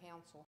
council.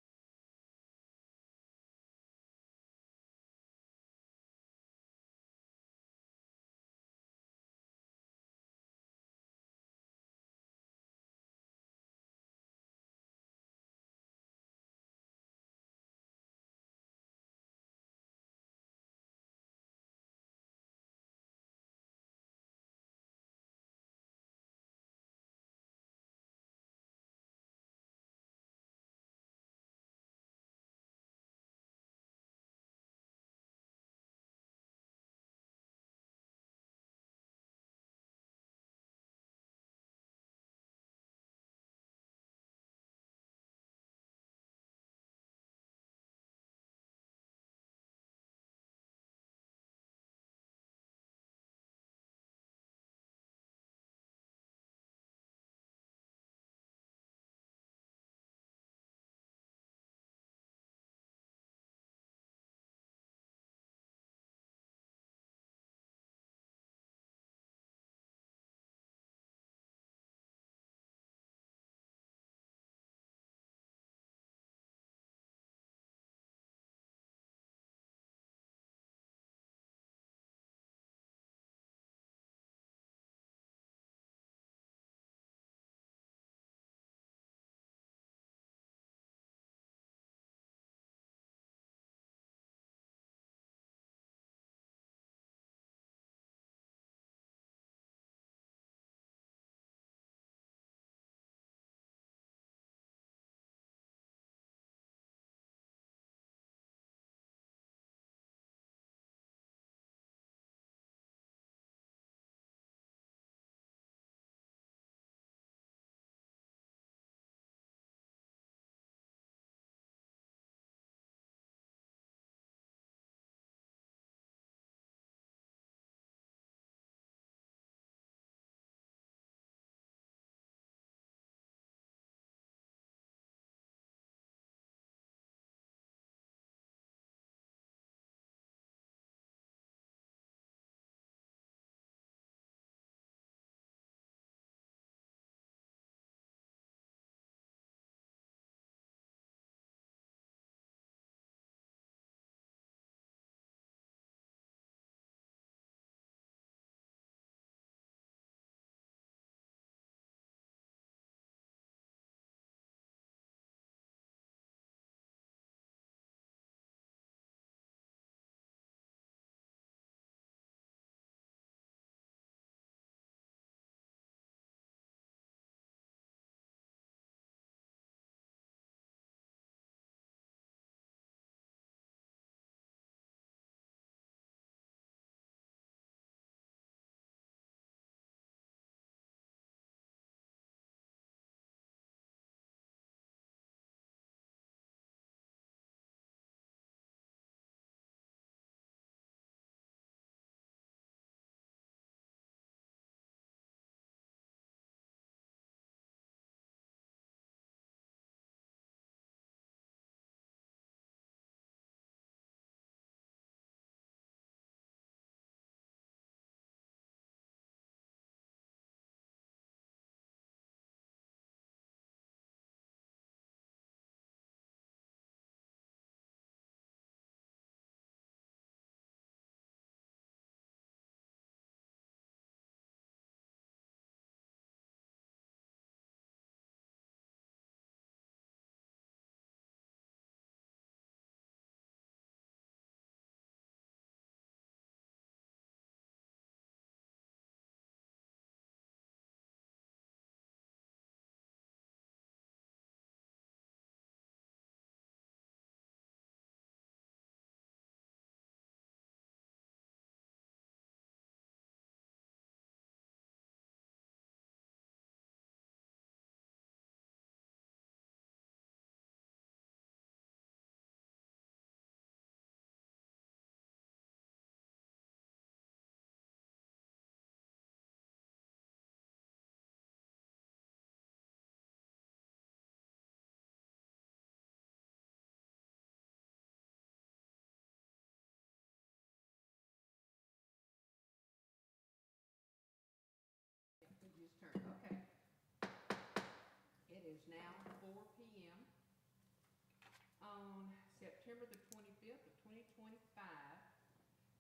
September the 25th of 2025.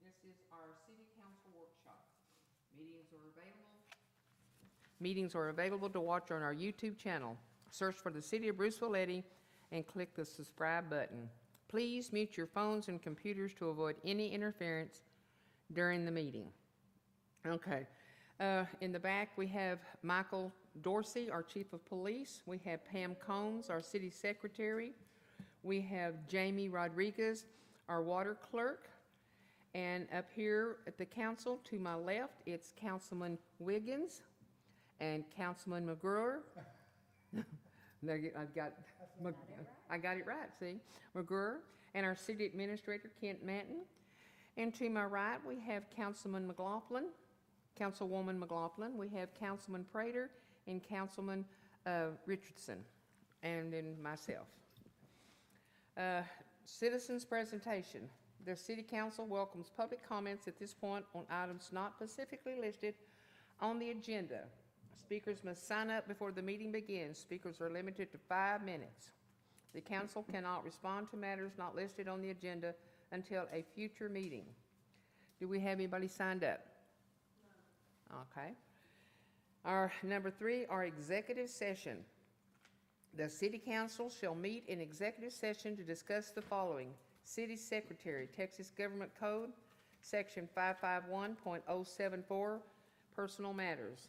This is our city council workshop. Meetings are available to watch on our YouTube channel. Search for the City of Bruceville-Eddy and click the subscribe button. Please mute your phones and computers to avoid any interference during the meeting. Okay. In the back, we have Michael Dorsey, our Chief of Police. We have Pam Combs, our City Secretary. We have Jamie Rodriguez, our Water Clerk. And up here at the council, to my left, it's Councilman Wiggins and Councilman McGruer. I got it right, see? McGruer. And our City Administrator, Kent Manton. And to my right, we have Councilwoman McLaughlin. We have Councilman Prater and Councilman Richardson, and then myself. Citizens presentation. The City Council welcomes public comments at this point on items not specifically listed on the agenda. Speakers must sign up before the meeting begins. Speakers are limited to 5 minutes. The council cannot respond to matters not listed on the agenda until a future meeting. Do we have anybody signed up? No. Okay. Our number 3, our executive session. The City Council shall meet in executive session to discuss the following: City Secretary, Texas Government Code, Section 551.074, personal matters.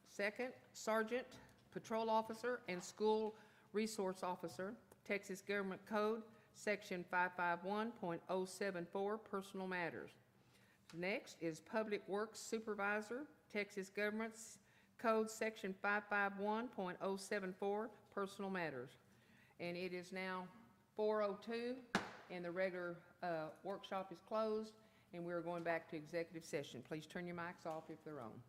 Second, Sergeant, Patrol Officer, and School Resource Officer, Texas Government Code, Section 551.074, personal matters. Next is Public Works Supervisor, Texas Government Code, Section 551.074, personal matters. And it is now 4:02, and the regular workshop is closed, and we're going back to executive session. Please turn your mics off if they're on.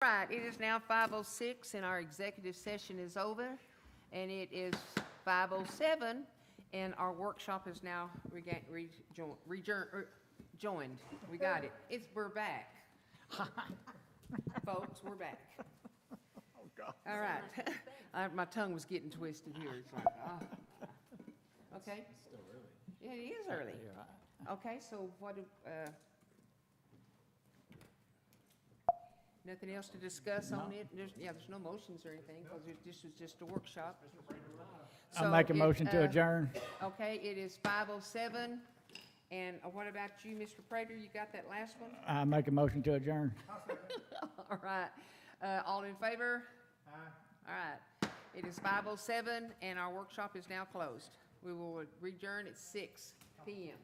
Right, it is now 5:06 and our executive session is over, and it is 5:07 and our workshop is now joined. We got it. We're back. Folks, we're back. Oh, God. All right. My tongue was getting twisted here. It's like, okay. It's still early. Yeah, it is early. Okay, so nothing else to discuss on it? There's no motions or anything, because this was just a workshop. I'll make a So motion to adjourn. Okay, it is 5:07, and what about you, Mr. Prater? You got that last one? I make a motion to adjourn. All right, all in favor? Aye. All right, it is 5:07, and our workshop is now closed. We will adjourn at 6 p.m.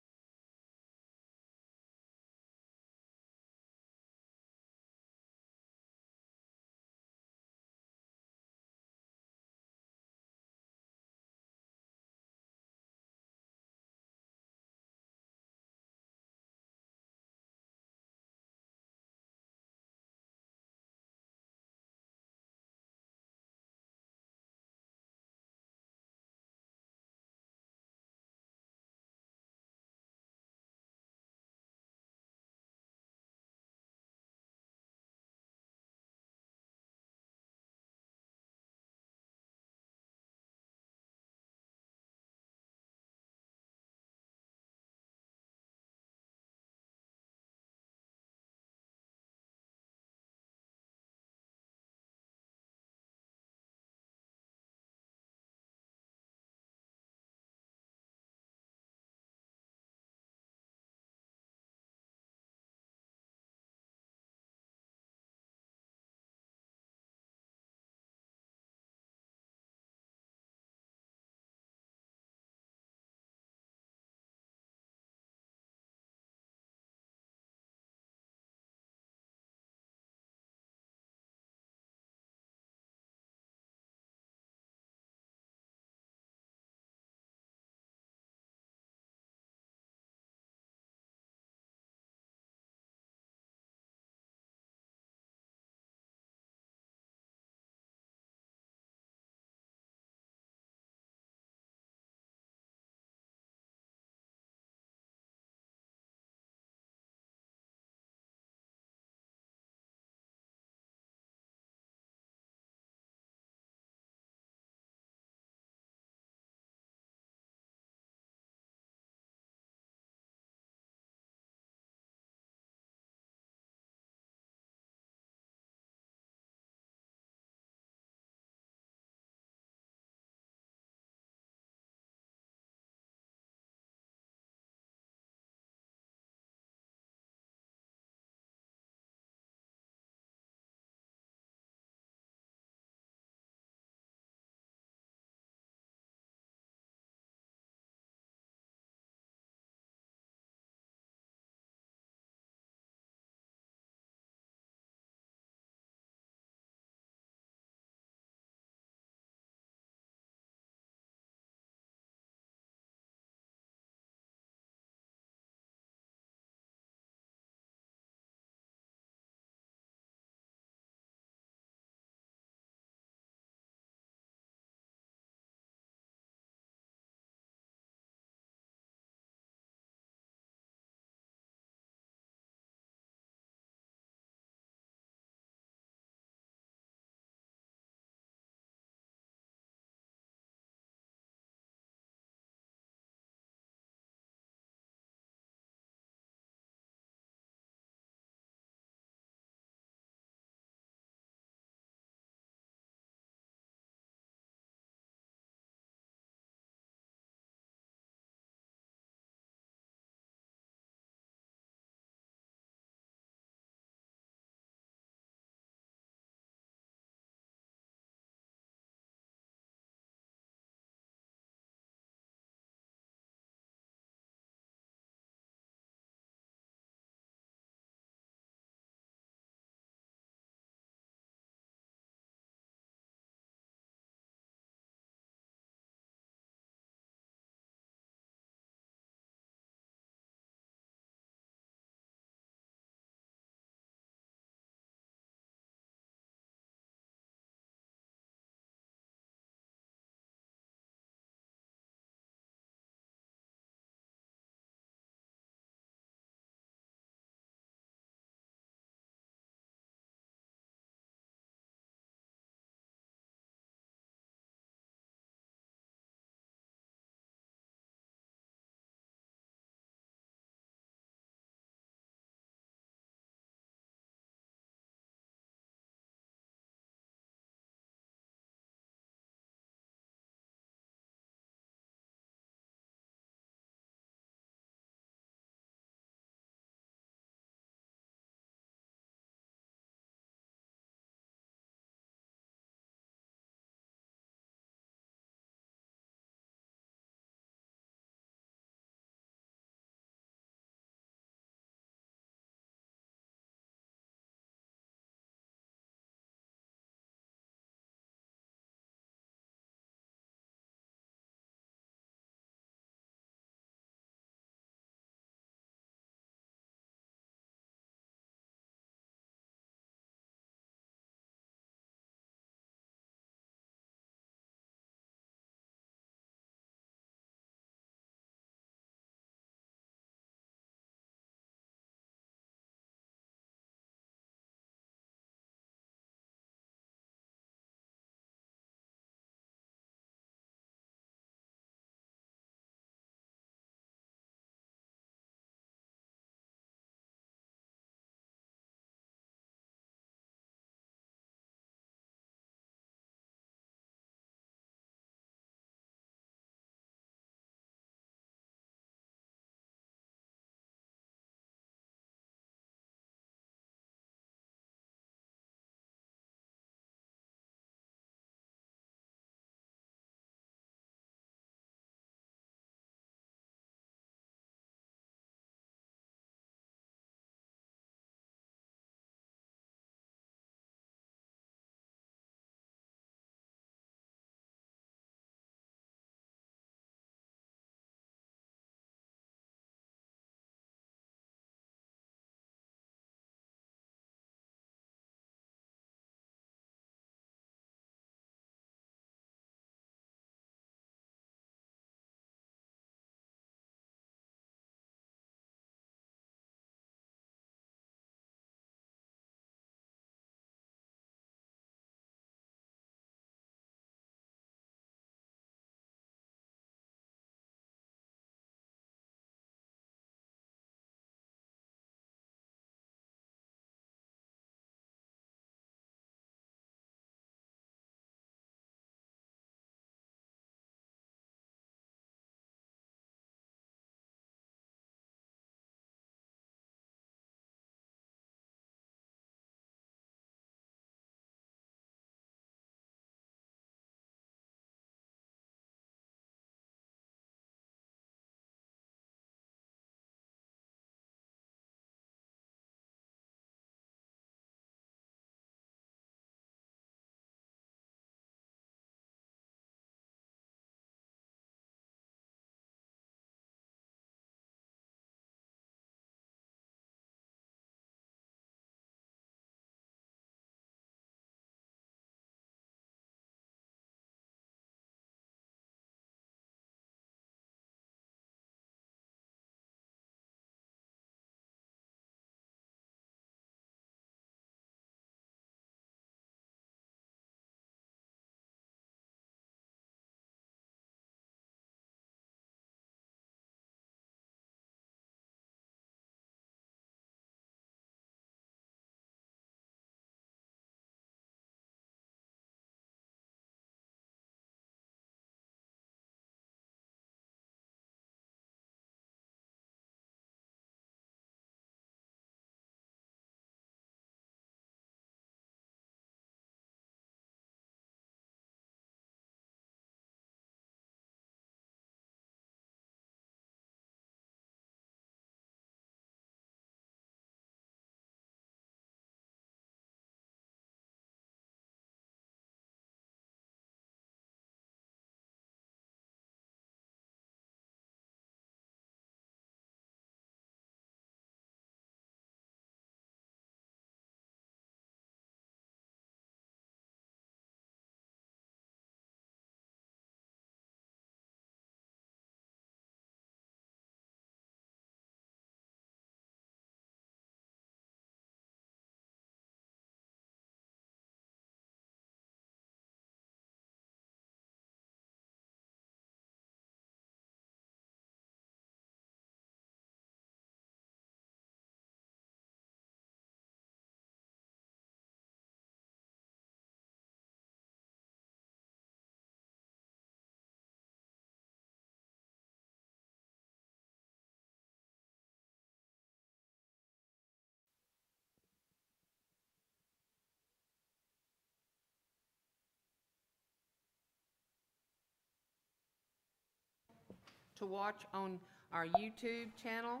to watch on our YouTube channel.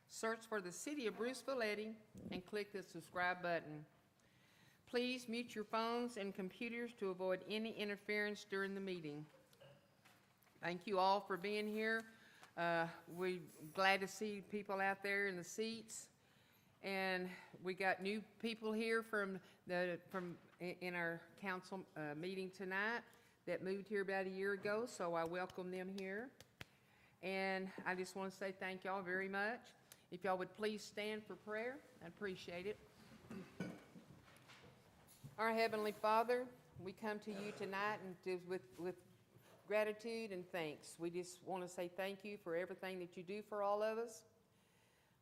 Search for the City of Bruceville-Eddy and click the subscribe button. Please mute your phones and computers to avoid any interference during the meeting. Thank you all for being here. We're glad to see people out there in the seats. And we got new people here in our council meeting tonight that moved here about a year ago, so I welcome them here. And I just want to say thank y'all very much. If y'all would please stand for prayer, I'd appreciate it. Our Heavenly Father, we come to you tonight and with gratitude and thanks. We just want to say thank you for everything that you do for all of us.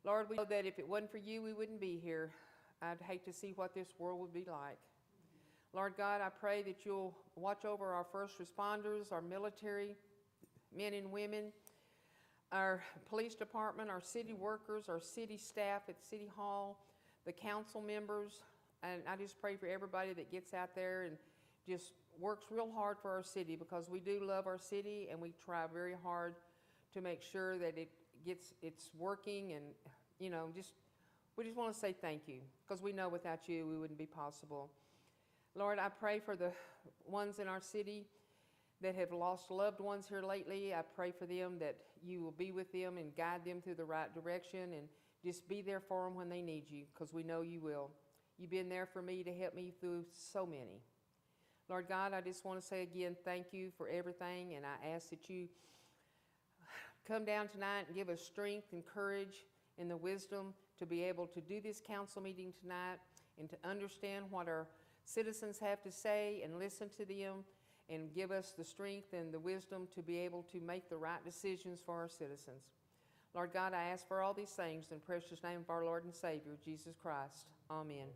Lord, we know that if it wasn't for you, we wouldn't be here. I'd hate to see what this world would be like. Lord God, I pray that you'll watch over our first responders, our military men and women, our police department, our city workers, our city staff at City Hall, the council members, and I just pray for everybody that gets out there and just works real hard for our city, because we do love our city and we try very hard to make sure that it's working, and we just want to say thank you, because we know without you we wouldn't be possible. Lord, I pray for the ones in our city that have lost loved ones here lately. I pray for them that you will be with them and guide them through the right direction, and just be there for them when they need you, because we know you will. You've been there for me to help me through so many. Lord God, I just want to say again thank you for everything, and I ask that you come down tonight and give us strength and courage and the wisdom to be able to do this council meeting tonight, and to understand what our citizens have to say and listen to them, and give us the strength and the wisdom to be able to make the right decisions for our citizens. Lord God, I ask for all these things in the precious name of our Lord and Savior, Jesus Christ. Amen.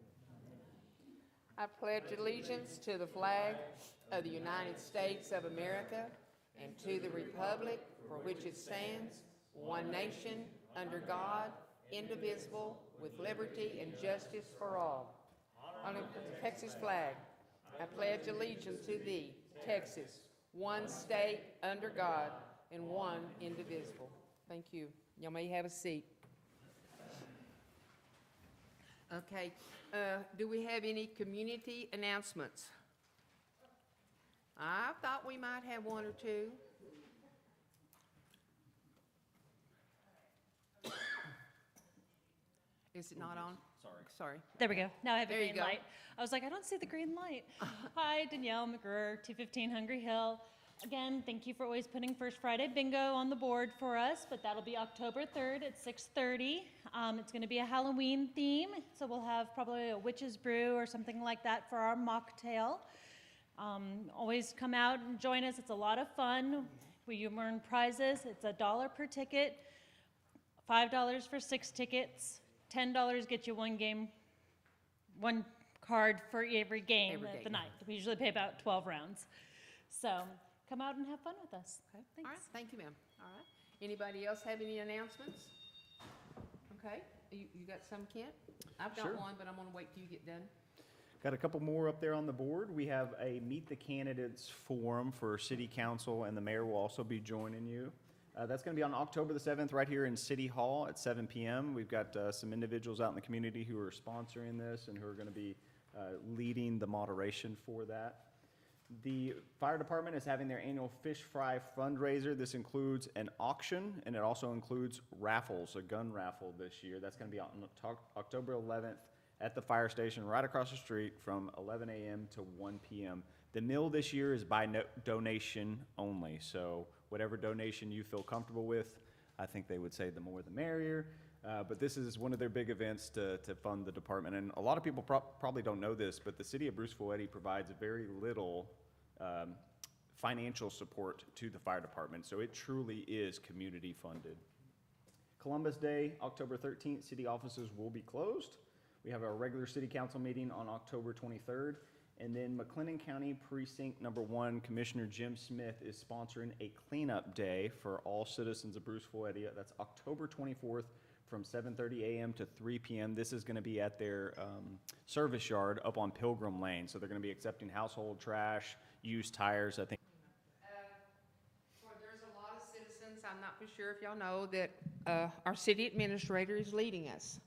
I pledge allegiance to the flag of the United States of America and to the republic for which it stands, one nation, under God, indivisible, with liberty and justice for all. On the Texas flag, I pledge allegiance to thee, Texas, one state under God and one indivisible. Thank you. Y'all may have a seat. Okay, do we have any community announcements? I thought we might have one or two. Is it not on? Sorry. There we go. Now I have a There you green go. light. I was like, I don't see the green light. Hi, Danielle McGurr, 215 Hungry Hill. Again, thank you for always putting First Friday Bingo on the board for us, but that'll be October 3rd at 6:30. It's going to be a Halloween theme, so we'll have probably a witch's brew or something like that for our mocktail. Always come out and join us. It's a lot of fun. We earn prizes. It's $1 per ticket, $5 for 6 tickets. $10 gets you one card for every game Every at game. the night. We usually pay about 12 rounds. So come out and have fun with us. Okay. Thanks. All right, thank you, ma'am. All right. Anybody else have any announcements? Okay, you got some, Kent? I've got Sure. one, but I'm gonna wait till you get done. Got a couple more up there on the board. We have a Meet the Candidates forum for City Council, and the mayor will also be joining you. That's going to be on October the 7th right here in City Hall at 7 p.m. We've got some individuals out in the community who are sponsoring this and who are going to be leading the moderation for that. The fire department is having their annual fish fry fundraiser. This includes an auction, and it also includes raffles, a gun raffle this year. That's going to be on October 11th at the fire station right across the street from 11 a.m. to 1 p.m. The meal this year is by donation only, so whatever donation you feel comfortable with, I think they would say the more the merrier. But this is one of their big events to fund the department. And a lot of people probably don't know this, but the city of Bruceville-Eddy provides very little financial support to the fire department. So it truly is community funded. Columbus Day, October 13th, city offices will be closed. We have our regular city council meeting on October 23rd. And then McLennan County Precinct Number 1, Commissioner Jim Smith is sponsoring a cleanup day for all citizens of Bruceville-Eddy. That's October 24th from 7:30 a.m. to 3 p.m. This is going to be at their service yard up on Pilgrim Lane. So they're going to be accepting household trash, used tires, I think. There's a lot of citizens, I'm not for sure if y'all know that our city administrator is leaving us.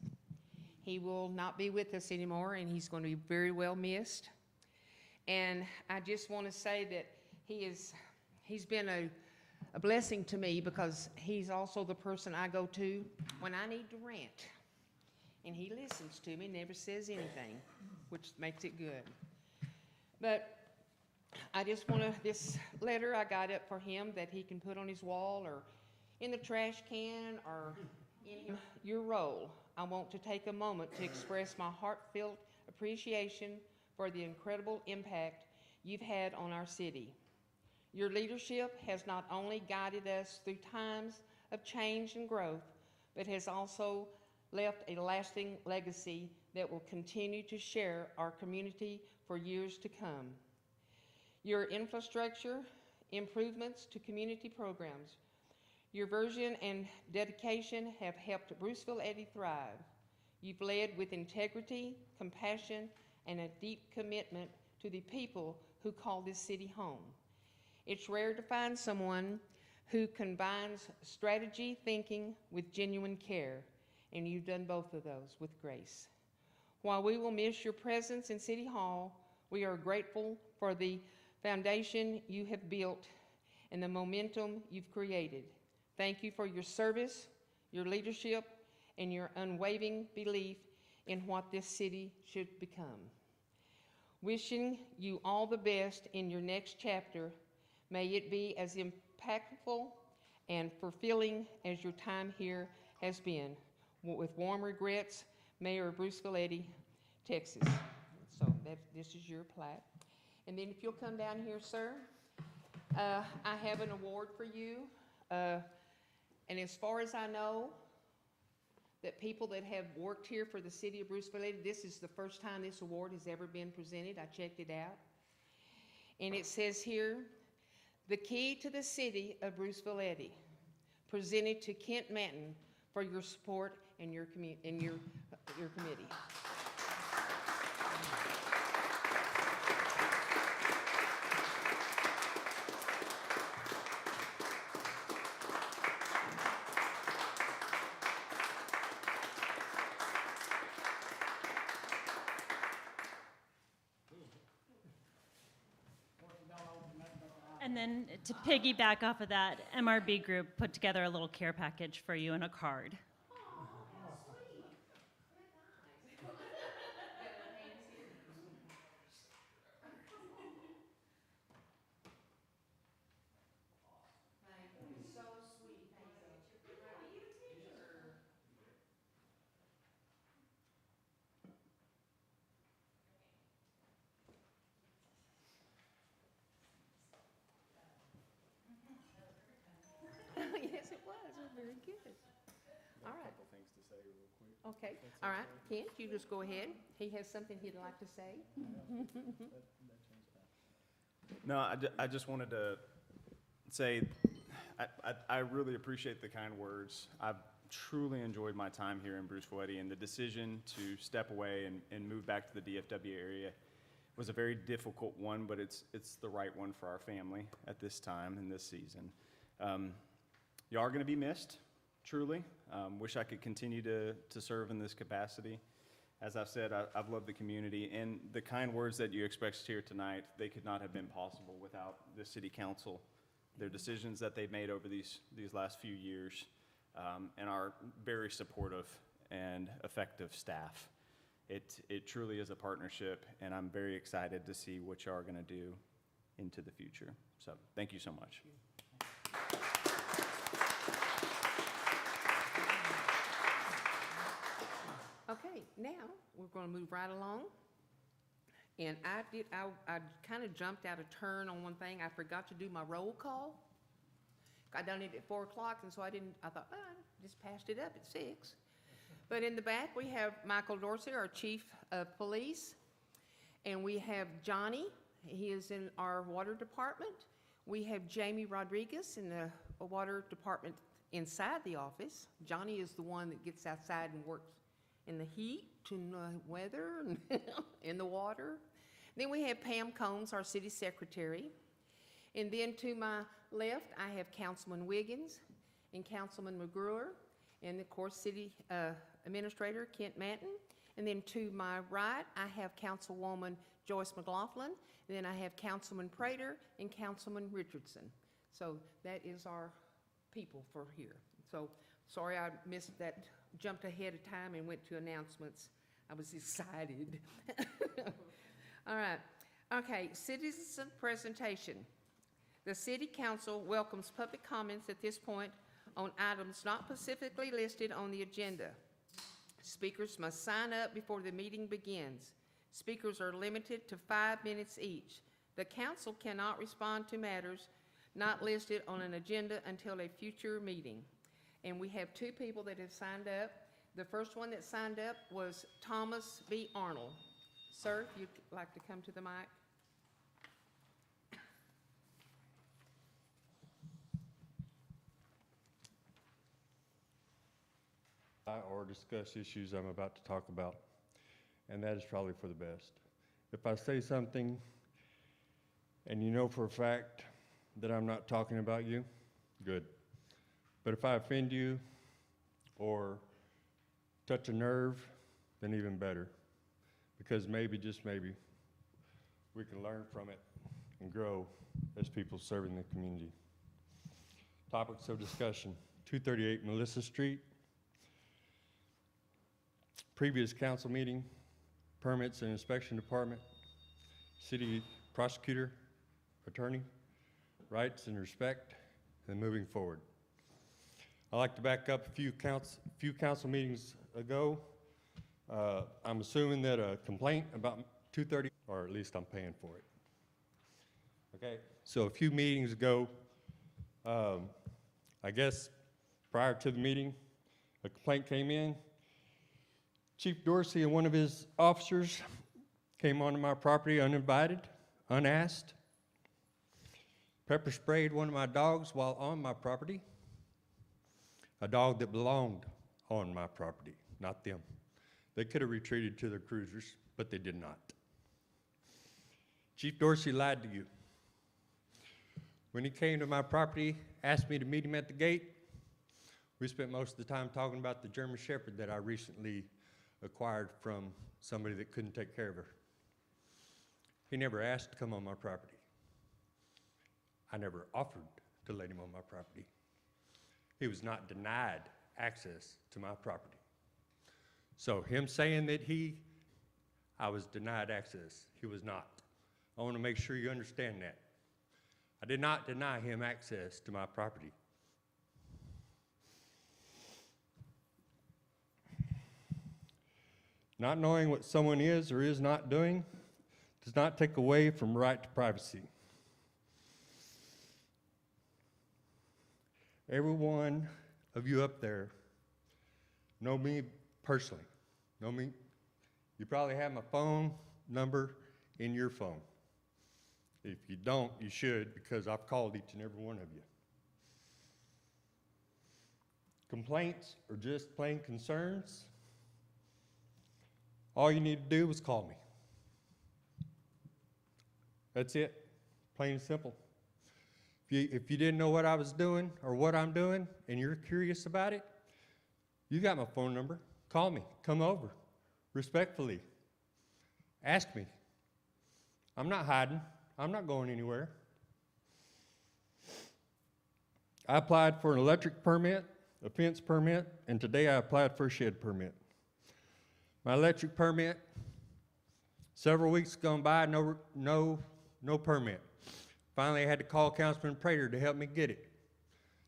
He will not be with us anymore, and he's going to be very well missed. And I just want to say that he's been a blessing to me, because he's also the person I go to when I need to rant. And he listens to me, never says anything, which makes it good. But I just want to, this letter I got up for him that he can put on his wall or in the trash can or in your role. I want to take a moment to express my heartfelt appreciation for the incredible impact you've had on our city. Your leadership has not only guided us through times of change and growth, but has also left a lasting legacy that will continue to share our community for years to come. Your infrastructure, improvements to community programs, your vision and dedication have helped Bruceville-Eddy thrive. You've led with integrity, compassion, and a deep commitment to the people who call this city home. It's rare to find someone who combines strategy thinking with genuine care, and you've done both of those with grace. While we will miss your presence in City Hall, we are grateful for the foundation you have built and the momentum you've created. Thank you for your service, your leadership, and your unwavering belief in what this city should become. Wishing you all the best in your next chapter. May it be as impactful and fulfilling as your time here has been. With warm regrets, Mayor of Bruceville-Eddy, Texas. So this is your plaque. And then if you'll come down here, sir, I have an award for you. And as far as I know, that people that have worked here for the city of Bruceville-Eddy, this is the first time this award has ever been presented. I checked it out. And it says here, the key to the city of Bruceville-Eddy, presented to Kent Manton for your support and your committee. And then to piggyback off of that, MRB Group put together a little care package for you and a card. Yes, it was. It was very good. All right. Things to say real quick. Okay. All right. Kent, you just go ahead. He has something he'd like to say. No, I just wanted to say I really appreciate the kind words. I've truly enjoyed my time here in Bruceville-Eddy, and the decision to step away and move back to the DFW area was a very difficult one, but it's the right one for our family at this time in this season. You are going to be missed, truly. Wish I could continue to serve in this capacity. As I've said, I've loved the community, and the kind words that you expressed here tonight, they could not have been possible without the city council, their decisions that they've made over these last few years, and our very supportive and effective staff. It truly is a partnership, and I'm very excited to see what you are going to do into the future. So thank you so much. Okay, now we're going to move right along. And I kind of jumped out of turn on one thing. I forgot to do my roll call. I done it at 4 o'clock, and so I thought, I just passed it up at 6. But in the back, we have Michael Dorsey, our chief of police. And we have Johnny. He is in our water department. We have Jamie Rodriguez in the water department inside the office. Johnny is the one that gets outside and works in the heat, in the weather, and in the water. Then we have Pam Combs, our city secretary. And then to my left, I have Councilman Wiggins. and Councilman McGruer, and of course, City Administrator Kent Manton. And then to my right, I have Councilwoman Joyce McLaughlin, and then I have Councilman Prater and Councilman Richardson. So that is our people for here. So, sorry I missed that, jumped ahead of time and went to announcements. I was excited. All right. Okay, citizen presentation. The City Council welcomes public comments at this point on items not specifically listed on the agenda. Speakers must sign up before the meeting begins. Speakers are limited to 5 minutes each. The council cannot respond to matters not listed on an agenda until a future meeting. And we have 2 people that have signed up. The first one that signed up was Thomas B. Arnold. Sir, if you'd like to come to the mic. Or discuss issues I'm about to talk about, and that is probably for the best. If I say something and you know for a fact that I'm not talking about you, good. But if I offend you or touch a nerve, then even better, because maybe, just maybe, we can learn from it and grow as people serving the community. Topics of discussion: 238 Melissa Street, previous council meeting, permits and inspection department, city prosecutor, attorney, rights and respect, and moving forward. I'd like to back up a few council meetings ago. I'm assuming that a complaint about 230, or at least I'm paying for it. Okay, so a few meetings ago, I guess prior to the meeting, a complaint came in. Chief Dorsey and one of his officers came onto my property uninvited, unasked, pepper sprayed one of my dogs while on my property, a dog that belonged on my property, not them. They could have retreated to their cruisers, but they did not. Chief Dorsey lied to you. When he came to my property, asked me to meet him at the gate, we spent most of the time talking about the German Shepherd that I recently acquired from somebody that couldn't take care of her. He never asked to come on my property. I never offered to let him on my property. He was not denied access to my property. So him saying that I was denied access, he was not. I want to make sure you understand that. I did not deny him access to my property. Not knowing what someone is or is not doing does not take away from right to privacy. Every one of you up there know me personally. Know me. You probably have my phone number in your phone. If you don't, you should, because I've called each and every one of you. Complaints or just plain concerns, all you need to do is call me. That's it, plain and simple. If you didn't know what I was doing or what I'm doing and you're curious about it, you got my phone number. Call me, come over, respectfully. Ask me. I'm not hiding. I'm not going anywhere. I applied for an electric permit, a fence permit, and today I applied for a shed permit. My electric permit, several weeks gone by, no permit. Finally, I had to call Councilman Prater to help me get it.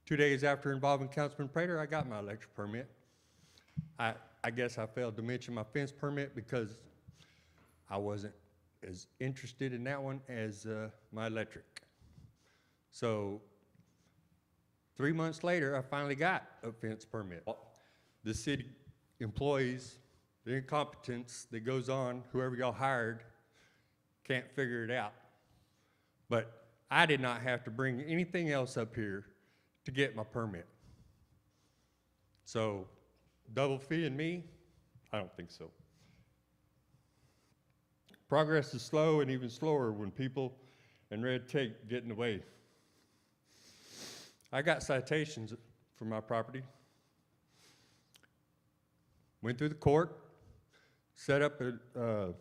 2 days after involving Councilman Prater, I got my electric permit. I guess I failed to mention my fence permit because I wasn't as interested in that one as my electric. So 3 months later, I finally got a fence permit. The city employees, the incompetence that goes on, whoever y'all hired, can't figure it out. But I did not have to bring anything else up here to get my permit. So, double fee and me? I don't think so. Progress is slow and even slower when people and red tape get in the way. I got citations for my property. Went through the court, set up a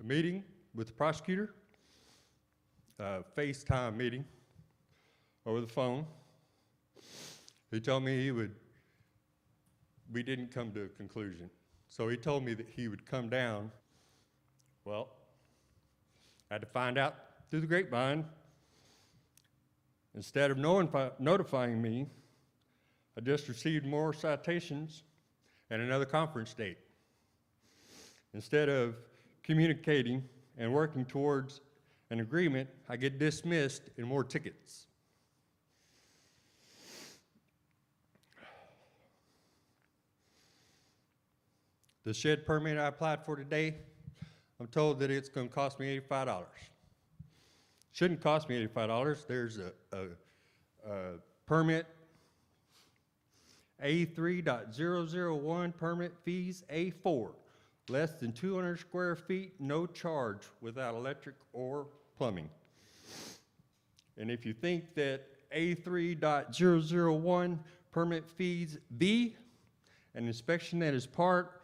meeting with the prosecutor, FaceTime meeting over the phone. He told me we didn't come to a conclusion. So he told me that he would come down. Well, I had to find out through the grapevine. Instead of notifying me, I just received more citations and another conference date. Instead of communicating and working towards an agreement, I get dismissed and more tickets. The shed permit I applied for today, I'm told that it's going to cost me $85. Shouldn't cost me $85. There's a permit, A3.001 permit fees, A4, less than 200 square feet, no charge without electric or plumbing. And if you think that A3.001 permit fees B, an inspection that is part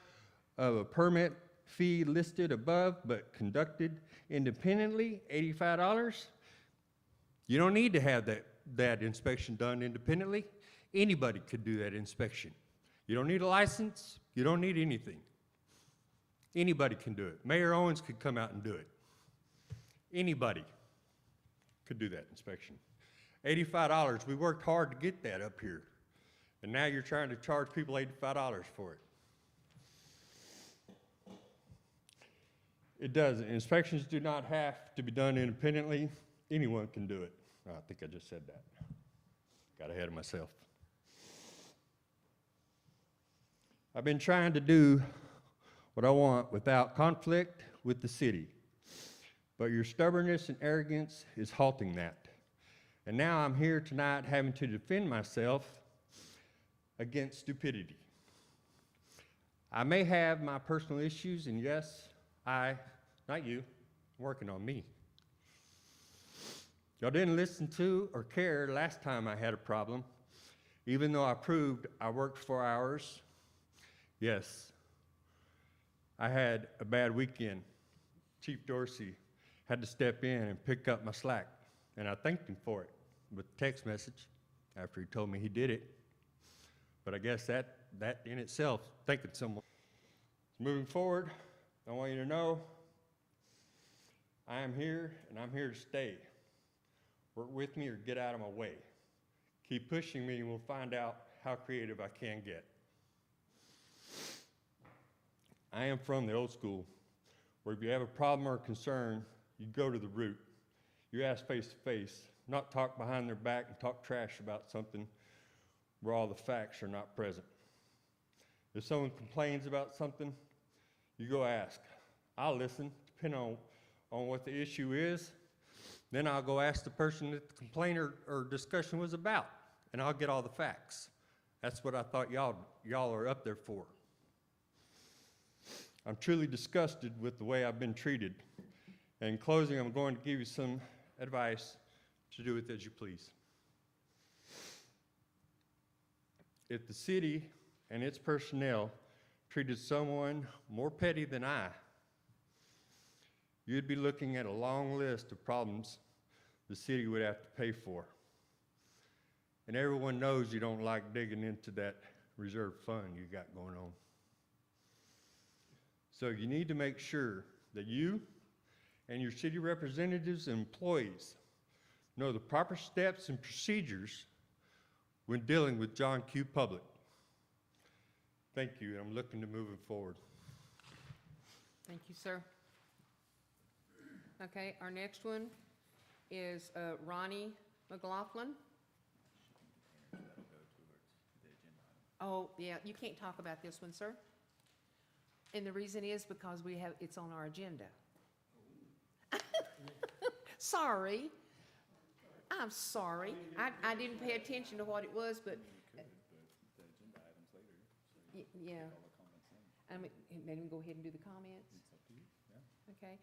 of a permit fee listed above but conducted independently, $85. You don't need to have that inspection done independently. Anybody could do that inspection. You don't need a license. You don't need anything. Anybody can do it. Mayor Owens could come out and do it. Anybody could do that inspection. $85, we worked hard to get that up here. And now you're trying to charge people $85 for it. It doesn't. Inspections do not have to be done independently. Anyone can do it. Oh, I think I just said that. Got ahead of myself. I've been trying to do what I want without conflict with the city. But your stubbornness and arrogance is halting that. And now I'm here tonight having to defend myself against stupidity. I may have my personal issues, and yes, not you, I'm working on me. Y'all didn't listen to or care last time I had a problem, even though I proved I worked 4 hours. Yes, I had a bad weekend. Chief Dorsey had to step in and pick up my slack, and I thanked him for it with a text message after he told me he did it. But I guess that in itself, thanking someone. Moving forward, I want you to know I am here and I'm here to stay. Work with me or get out of my way. Keep pushing me and we'll find out how creative I can get. I am from the old school, where if you have a problem or a concern, you go to the root. You ask face to face, not talk behind their back and talk trash about something where all the facts are not present. If someone complains about something, you go ask. I'll listen, depending on what the issue is. Then I'll go ask the person that the complaint or discussion was about, and I'll get all the facts. That's what I thought y'all are up there for. I'm truly disgusted with the way I've been treated. And in closing, I'm going to give you some advice to do with as you please. If the city and its personnel treated someone more petty than I, you'd be looking at a long list of problems the city would have to pay for. And everyone knows you don't like digging into that reserve fund you got going on. So you need to make sure that you and your city representatives and employees know the proper steps and procedures when dealing with John Q. Public. Thank you, and I'm looking to moving forward. Thank you, sir. Okay, our next one is Ronnie McLaughlin. Oh, yeah, you can't talk about this one, sir. And the reason is because it's on our agenda. Sorry. I'm sorry. I didn't pay attention to what it was, but. Yeah. I mean, let him go ahead and do the comments. Okay.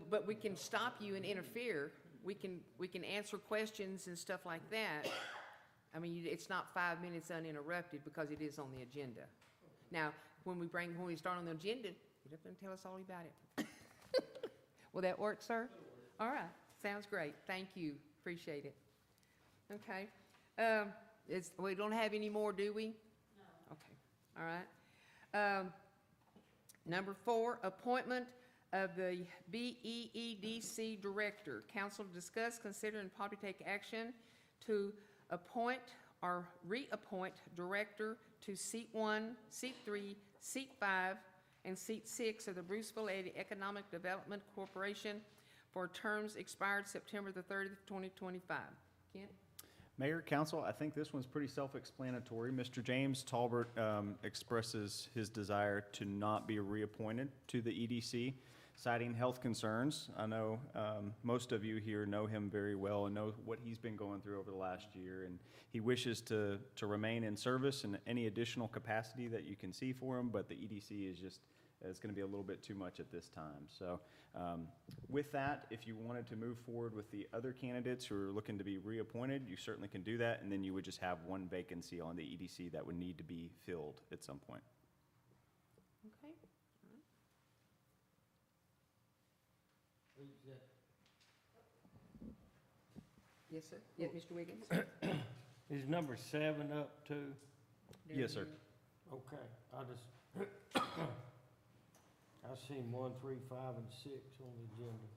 But we can stop you and interfere. We can answer questions and stuff like that. I mean, it's not 5 minutes uninterrupted because it is on the agenda. Now, when we start on the agenda, get up and tell us all about it. Will that work, sir? All right, sounds great. Thank you, appreciate it. Okay. We don't have any more, do we? No. Okay, all right. Number 4, appointment of the BEEDC Director. Council to discuss, consider, and probably take action to appoint or reappoint Director to Seat 1, Seat 3, Seat 5, and Seat 6 of the Bruceville-Eddy Economic Development Corporation for terms expired September the 30th, 2025. Kent? Mayor, Council, I think this one's pretty self-explanatory. Mr. James Talbert expresses his desire to not be reappointed to the EDC, citing health concerns. I know most of you here know him very well and know what he's been going through over the last year, and he wishes to remain in service in any additional capacity that you can see for him, but the EDC is just, it's going to be a little bit too much at this time. So with that, if you wanted to move forward with the other candidates who are looking to be reappointed, you certainly can do that, and then you would just have one vacancy on the EDC that would need to be filled at some point. Okay. Yes, sir. Yeah, Mr. Wiggins? Is number 7 up too? Yes, sir. Okay, I seen 1, 3, 5, and 6 on the agenda.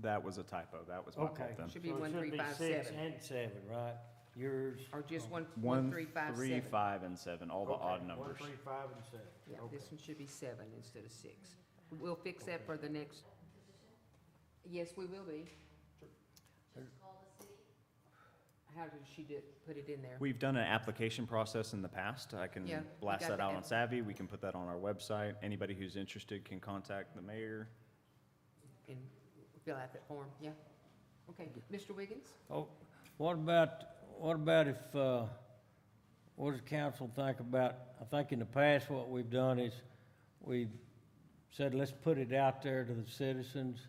That was a typo. That was my Okay. fault then. Should be So it 1, 3, 5, 6 7. and 7, right? Yours? Or just 1, 1, 3, 5, 3, 7. 5, and 7, all the Okay, odd 1, numbers. 3, 5, and 7. Yeah, Okay. this one should be 7 instead of 6. We'll fix that for the next. Yes, we will be. How did she put it in there? We've done an application process in the past. I can Yeah, we blast got that the out on app. Savvy. We can put that on our website. Anybody who's interested can contact the mayor. And fill out that form, yeah. Okay, Mr. Wiggins? Oh, what about if, what does council think about, I think in the past what we've done is we've said, let's put it out there to the citizens,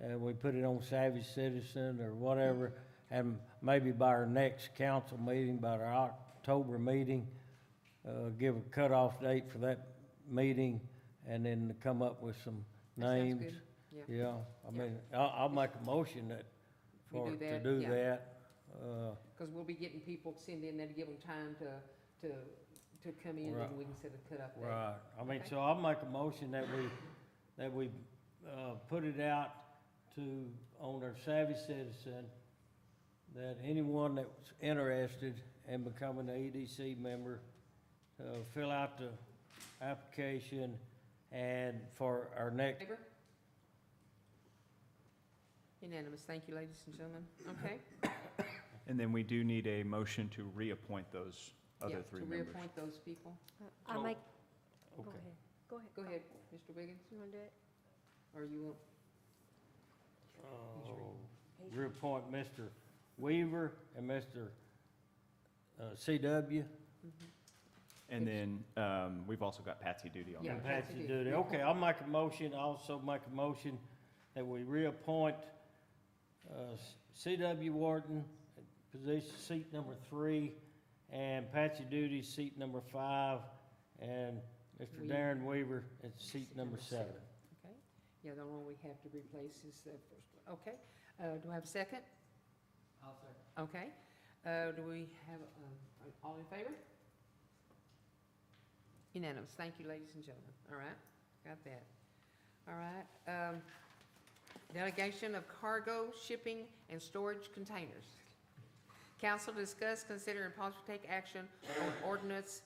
and we put it on Savvy Citizen or whatever, and maybe by our next council meeting, by our October meeting, give a cutoff date for that meeting, and then come up with some That sounds names. good. Yeah. Yeah, I Yeah. mean, I'll make a motion that, We for, do to that, do yeah. that. Because we'll be getting people send in there to give them time to come in, Right. and we can set a cut-up date. Right, I mean, Okay. so I'll make a motion that we put it out to, on our Savvy Citizen, that anyone that's interested in becoming an EDC member, fill out the application, and for our next, Favor? Unanimous, thank you, ladies and gentlemen. Okay? And then we do need a motion to reappoint those Yeah, other 3 members. To reappoint those people. I make, go okay. ahead. Go ahead. Go ahead, Mr. Wiggins, You want to do it? or you want, Reappoint Mr. Weaver and Mr. CW. And then we've also got Patsy Duty on Yeah. there. And Patsy Patsy Duty. Duty. Okay, I'll make a motion, also make a motion that we reappoint CW Wharton, position, seat number 3, and Patsy Duty, seat number 5, and Mr. Weaver. Darren Weaver at seat number 7. okay? Yeah, the one we have to replace is the first one. Okay, do I have a second? I'll second. Okay, do we have, all in favor? Unanimous, thank you, ladies and gentlemen, all right, got that. All right, delegation of cargo, shipping, and storage containers. Council discuss, consider, and possibly take action on ordinance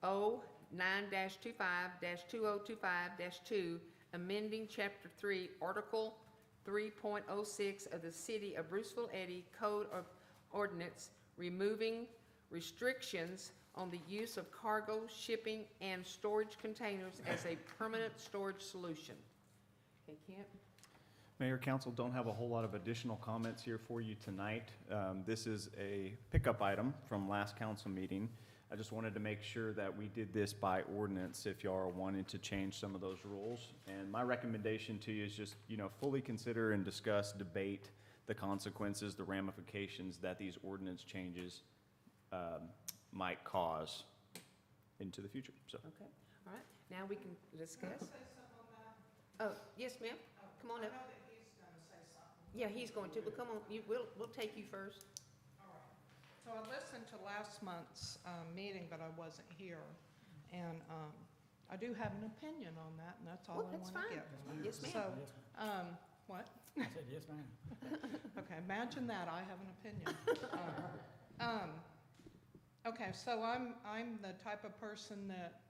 O9-25-2025-2, amending Chapter 3, Article 3.06 of the City of Bruceville-Eddy Code of Ordinance, removing restrictions on the use of cargo, shipping, and storage containers as a permanent storage solution. Okay, Kent? Mayor, Council, don't have a whole lot of additional comments here for you tonight. This is a pickup item from last council meeting. I just wanted to make sure that we did this by ordinance if y'all are wanting to change some of those rules. And my recommendation to you is just, fully consider and discuss, debate the consequences, the ramifications that these ordinance changes might cause into the future, so. Okay, all right. Now we can discuss. Oh, yes, ma'am. Come on up. Yeah, he's going to, but come on, we'll take you first. So I listened to last month's meeting, but I wasn't here. And I do have an opinion on that, and that's all Well, I that's want to fine. give. Yes, ma'am. So, what? I said, yes, ma'am. Okay, imagine that, I have an opinion. Okay, so I'm the type of person that,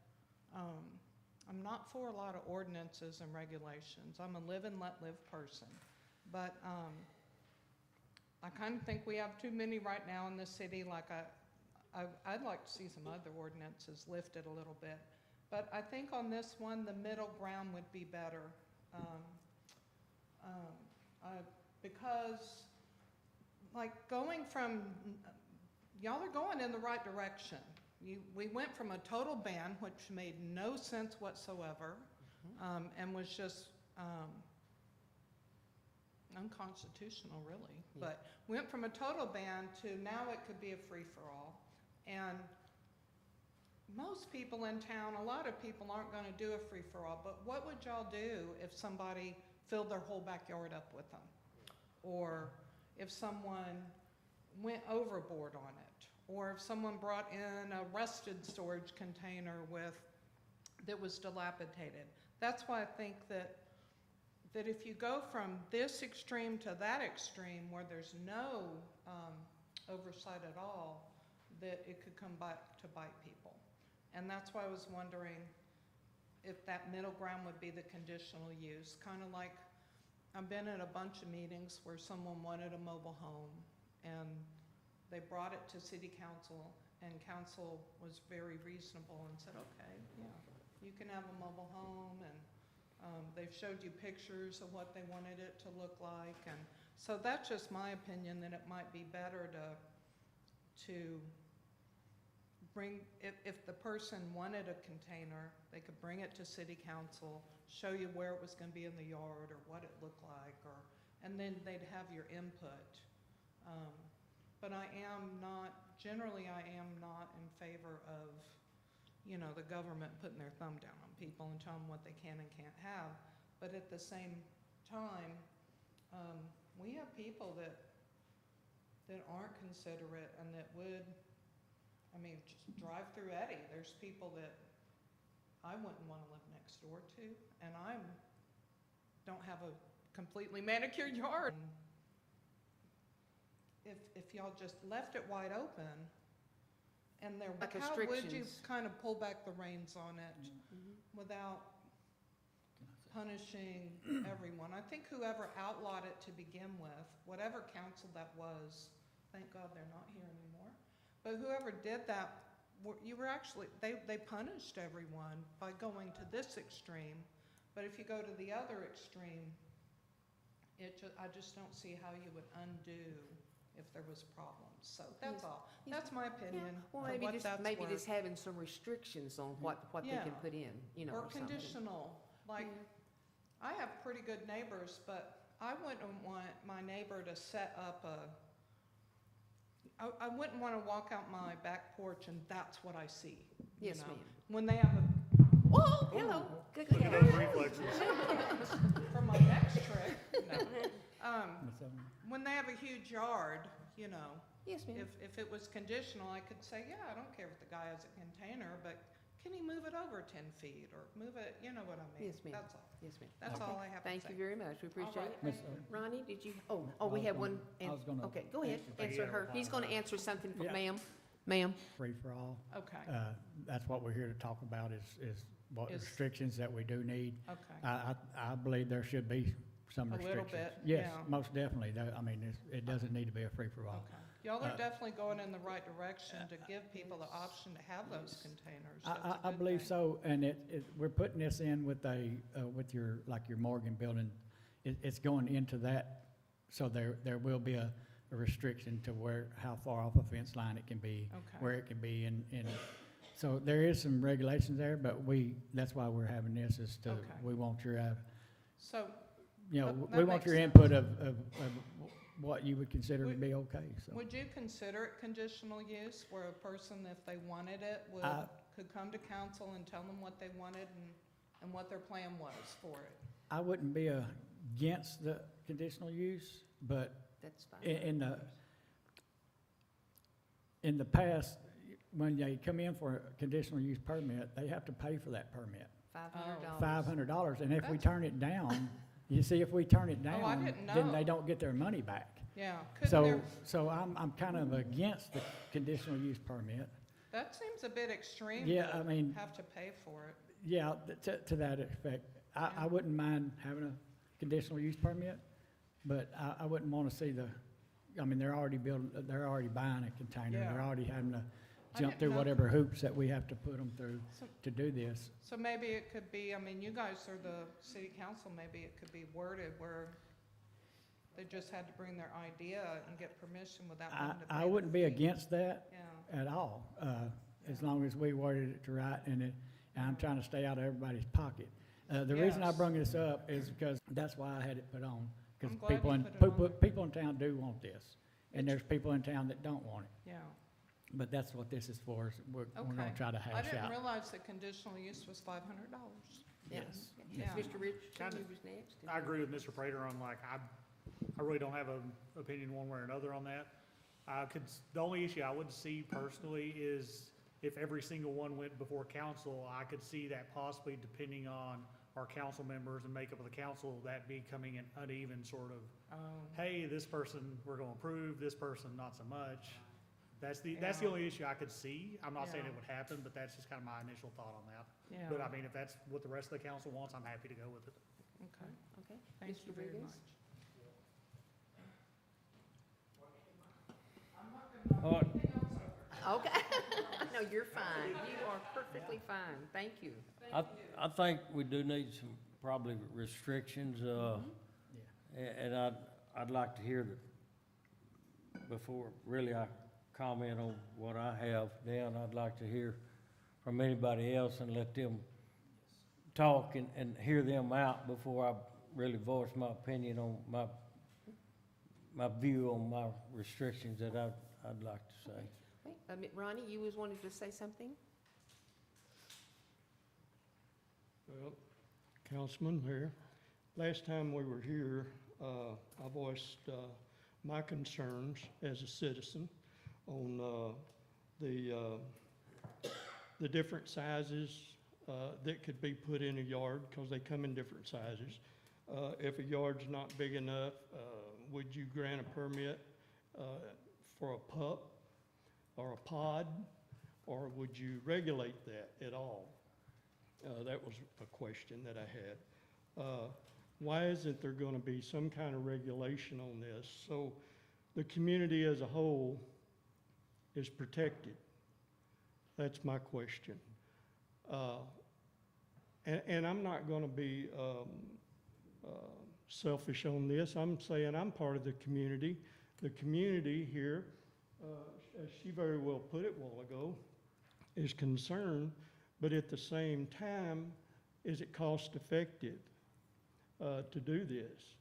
I'm not for a lot of ordinances and regulations. I'm a live and let live person. But I kind of think we have too many right now in the city. Like I'd like to see some other ordinances lifted a little bit. But I think on this one, the middle ground would be better. Because like going from, y'all are going in the right direction. We went from a total ban, which made no sense whatsoever, and was just unconstitutional, really. Yeah. But went from a total ban to now it could be a free-for-all. And most people in town, a lot of people aren't going to do a free-for-all, but what would y'all do if somebody filled their whole backyard up with them? Or if someone went overboard on it? Or if someone brought in a rusted storage container that was dilapidated? That's why I think that if you go from this extreme to that extreme where there's no oversight at all, that it could come back to bite people. And that's why I was wondering if that middle ground would be the conditional use. Kind of like, I've been at a bunch of meetings where someone wanted a mobile home and they brought it to city council and council was very reasonable and said, okay, yeah, you can have a mobile home, and they've showed you pictures of what they wanted it to look like. And so that's just my opinion, that it might be better to bring, if the person wanted a container, they could bring it to city council, show you where it was going to be in the yard or what it looked like, and then they'd have your input. But generally I am not in favor of, the government putting their thumb down on people and telling them what they can and can't have. But at the same time, we have people that aren't considerate and that would, just drive through Eddy. There's people that I wouldn't want to live next door to, and I don't have a completely manicured yard. If y'all just left it wide open, and Like how would you restrictions. kind of pull back the reins on it without punishing everyone? I think whoever outlawed it to begin with, whatever council that was, thank God they're not here anymore, but whoever did that, they punished everyone by going to this extreme. But if you go to the other extreme, I just don't see how you would undo if there was problems. So that's Yes. all. Yes. That's my opinion. Well, for what that's maybe worth. just having some restrictions on what they Yeah. can put in, Or something. conditional, like, Yeah. I have pretty good neighbors, but I wouldn't want my neighbor to set up I wouldn't want to walk out my back porch and that's what I see. Yes, you know? ma'am. When they have Whoa, hello. Good. for my next trip, when they have a huge yard, Yes, ma'am. if it was conditional, I could say, yeah, I don't care if the guy has a container, but can he move it over 10 feet or move it, you know what I mean? Yes, ma'am. That's all. Yes, ma'am. That's Okay. all I have to say. Thank you very much. We appreciate right. it. Miss, Ronnie, did you, we was have gonna- one. I was gonna Okay, go ahead, answer Yeah. her. He's going to answer something for Yeah. ma'am. free for all. Okay, That's what we're here to talk about is what Is- restrictions that we do need. okay. I believe there should be some A little restrictions. bit, Yes, yeah. most definitely. It doesn't need to be a free for all. Okay. Y'all are Uh, definitely going in the right direction to give people the option to have those containers. That's a I good believe thing. so, and we're putting this in with with your Morgan building. It's going into that, so there will be a restriction to how far off a fence line it can be, Okay. where it can be, and so there is some regulations there, but that's why we're having this, is to, Okay. we want your, So, we That want makes your sense. input of what you would consider to Would- be okay, so. Would you consider it conditional use, where a person, if they wanted it, could come to council and tell them what they wanted and what their plan was for it? I wouldn't be against the conditional use, but That's fine. in the past, when they come in for a conditional use permit, they have to pay for that permit, $500. $500, and if we That's- turn it down, you see, if we turn it Oh, I down, didn't then they know. don't get their money back. Yeah, couldn't So, there, so I'm kind of against the conditional use permit. that seems a bit extreme Yeah, I to mean, have to pay for it. yeah, to that effect. I Yeah. wouldn't mind having a conditional use permit, but I wouldn't want to see they're already buying a container. Yeah. They're already having to I jump didn't through know- whatever hoops that we have to put them through So- to do this. So maybe it could be, I mean, you guys are the city council, maybe it could be worded where they just had to bring their idea and get permission without having to pay I the wouldn't be fee. against that Yeah, at all, as long as we worded it to right, and I'm trying to stay out of everybody's pocket. The reason I Yes. bring this up is because that's why I had it put on, because I'm glad you put it on. people in town do want this, and there's people in town that don't want it. yeah. But that's what this is for, is we're gonna Okay. try to I hash didn't out. realize that conditional use was $500. Yes. Yeah. Mr. Richardson, Kinda- you was next. I agree with Mr. Prater on I really don't have an opinion one way or another on that. The only issue I would see personally is if every single one went before council, I could see that possibly, depending on our council members and makeup of the council, that becoming an uneven sort of, hey, this person we're gonna approve, this person not so much. That's the Yeah. only issue I could see. I'm not saying Yeah. it would happen, but that's just kind of my initial thought on that. Yeah. But I mean, if that's what the rest of the council wants, I'm happy to go with it. Okay, Okay. thank Mr. you very Rodriguez? much. All right, Okay. No, you're fine. You are perfectly fine. Thank you. I think we do need some probably restrictions, and I'd like to hear before really I comment on what I have down, I'd like to hear from anybody else and let them talk and hear them out before I really voice my opinion on my view on my restrictions that I'd like to say. Wait, Ronnie, you was wanting to say something? Well, Councilman, Mayor, last time we were here, I voiced my concerns as a citizen on the different sizes that could be put in a yard, because they come in different sizes. If a yard's not big enough, would you grant a permit for a pup or a pod, or would you regulate that at all? That was a question that I had. Why isn't there going to be some kind of regulation on this so the community as a whole is protected? That's my question. And I'm not going to be selfish on this. I'm saying I'm part of the community. The community here, as she very well put it a while ago, is concerned, but at the same time, is it cost effective to do this?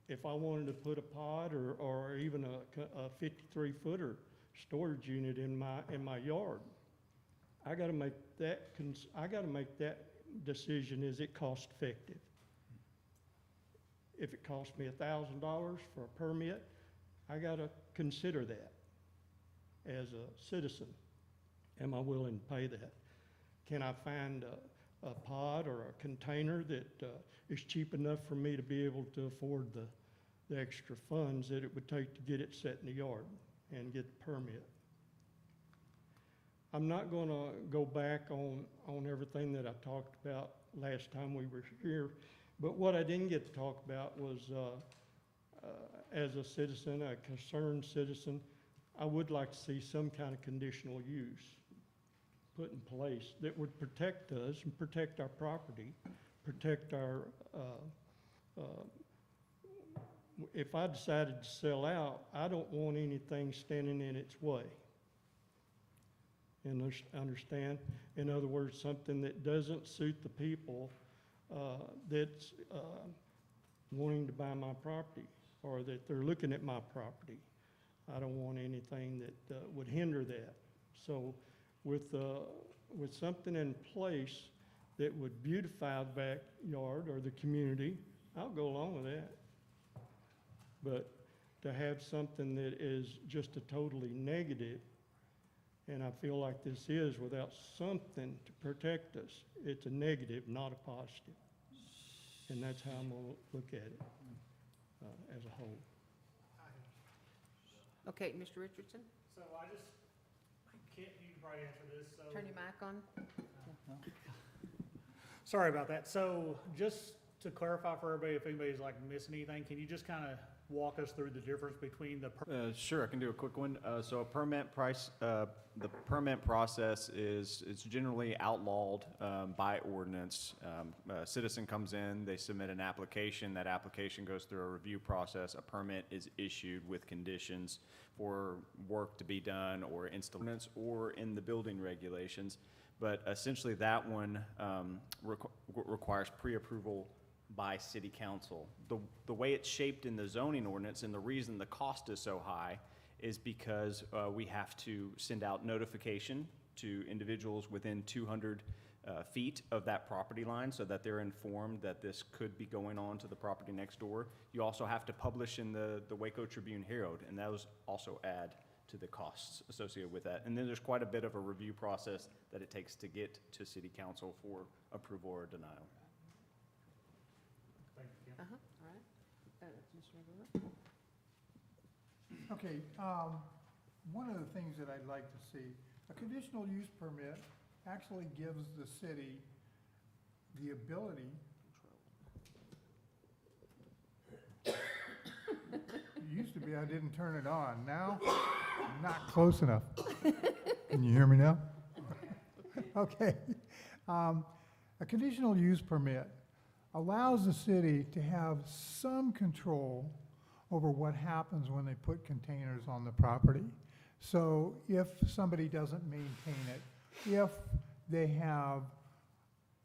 If I wanted to put a pod or even a 53-footer storage unit in my yard, I got to make that decision. Is it cost effective? If it costs me $1,000 for a permit, I got to consider that as a citizen. Am I willing to pay that? Can I find a pod or a container that is cheap enough for me to be able to afford the extra funds that it would take to get it set in the yard and get the permit? I'm not going to go back on everything that I talked about last time we were here, but what I didn't get to talk about was, as a citizen, a concerned citizen, I would like to see some kind of conditional use put in place that would protect us and protect our property, protect our, if I decided to sell out, I don't want anything standing in its way. And understand? In other words, something that doesn't suit the people that's wanting to buy my property or that they're looking at my property. I don't want anything that would hinder that. So with something in place that would beautify the backyard or the community, I'll go along with that. But to have something that is just a totally negative, and I feel like this is, without something to protect us, it's a negative, not a positive. And that's how I'm gonna look at it as a whole. Okay, Mr. Richardson, So I just, Kent, you can probably answer this, so. turn your mic on. Sorry about that. So just to clarify for everybody, if anybody's like missing anything, can you just kind of walk us through the difference between the Sure, I can do a quick one. So a permit price, the permit process is generally outlawed by ordinance. A citizen comes in, they submit an application, that application goes through a review process, a permit is issued with conditions for work to be done or installations or in the building regulations. But essentially that one requires pre-approval by city council. The way it's shaped in the zoning ordinance and the reason the cost is so high is because we have to send out notification to individuals within 200 feet of that property line so that they're informed that this could be going on to the property next door. You also have to publish in the Waco Tribune Herald, and those also add to the costs associated with that. And then there's quite a bit of a review process that it takes to get to city council for approval or denial. Thank you, Kent. All right. Mr. Rivera? Okay, one of the things that I'd like to see, a conditional use permit actually gives the city the ability. It used to be I didn't turn it on. Now, I'm not close enough. Can you hear me now? Okay. A conditional use permit allows the city to have some control over what happens when they put containers on the property. So if somebody doesn't maintain it, if they have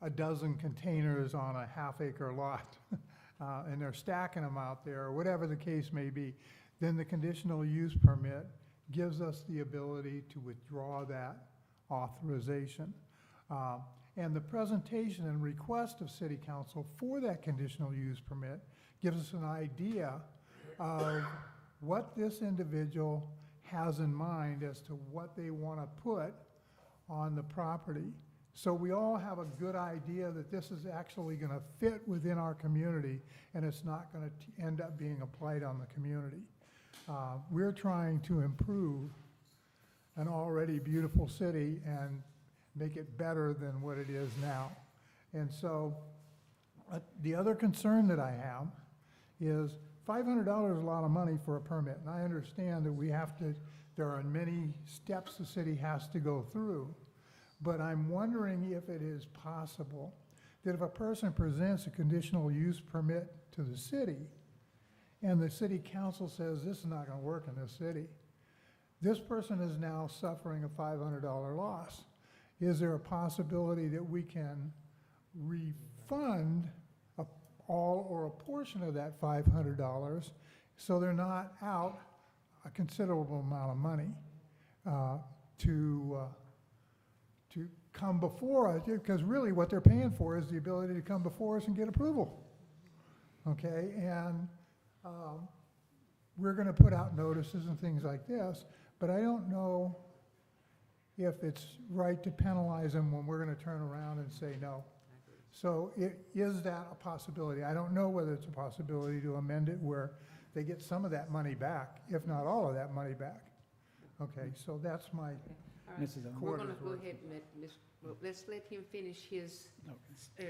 a dozen containers on a half-acre lot, and they're stacking them out there, or whatever the case may be, then the conditional use permit gives us the ability to withdraw that authorization. And the presentation and request of city council for that conditional use permit gives us an idea of what this individual has in mind as to what they want to put on the property. So we all have a good idea that this is actually going to fit within our community and it's not going to end up being a blight on the community. We're trying to improve an already beautiful city and make it better than what it is now. And so the other concern that I have is $500 is a lot of money for a permit. And I understand that there are many steps the city has to go through. But I'm wondering if it is possible that if a person presents a conditional use permit to the city and the city council says this is not going to work in this city, this person is now suffering a $500 loss. Is there a possibility that we can refund all or a portion of that $500 so they're not out a considerable amount of money to come before us? Because really what they're paying for is the ability to come before us and get approval. Okay, and we're going to put out notices and things like this, but I don't know if it's right to penalize them when we're going to turn around and say no. So is that a possibility? I don't know whether it's a possibility to amend it where they get some of that money back, if not all of that money back. Okay, so that's my All right. Mrs. Owens. We're going to go ahead and let's let him finish his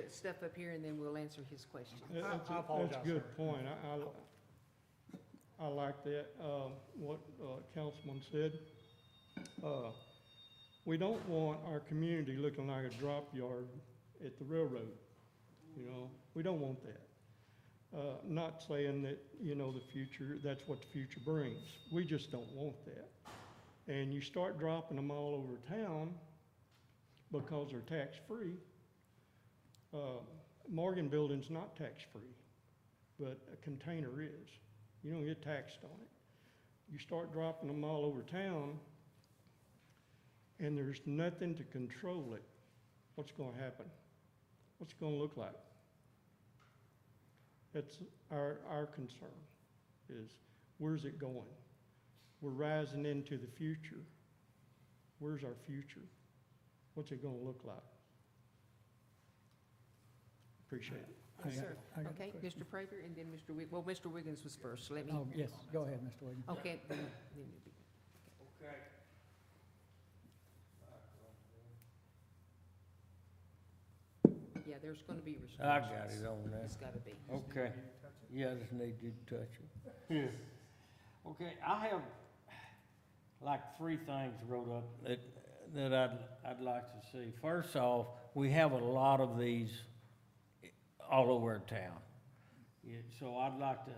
stuff up here and then we'll answer his question. I apologize, That's a good sir. point. I like that, what Councilman said. We don't want our community looking like a drop yard at the railroad. You know, we don't want that. Not saying that, you know, the future, that's what the future brings. We just don't want that. And you start dropping them all over town because they're tax-free. Morgan Building's not tax-free, but a container is. You don't get taxed on it. You start dropping them all over town, and there's nothing to control it. What's gonna happen? What's it gonna look like? That's our concern, is where's it going? We're rising into the future. Where's our future? What's it gonna look like? Appreciate it. Yes, sir. I got a Okay, question. Mr. Prater, and then Mr. Well, Mr. Wiggins was first, so let me, Oh, yes, go ahead, Mr. Williams. okay, then you be- Okay. yeah, there's gonna be restrictions. I got it on there. It's gotta be. Okay. Yeah, I just need you to touch it. Okay, I have like three things wrote up that I'd like to see. First off, we have a lot of these all over town. Yeah, so I'd like to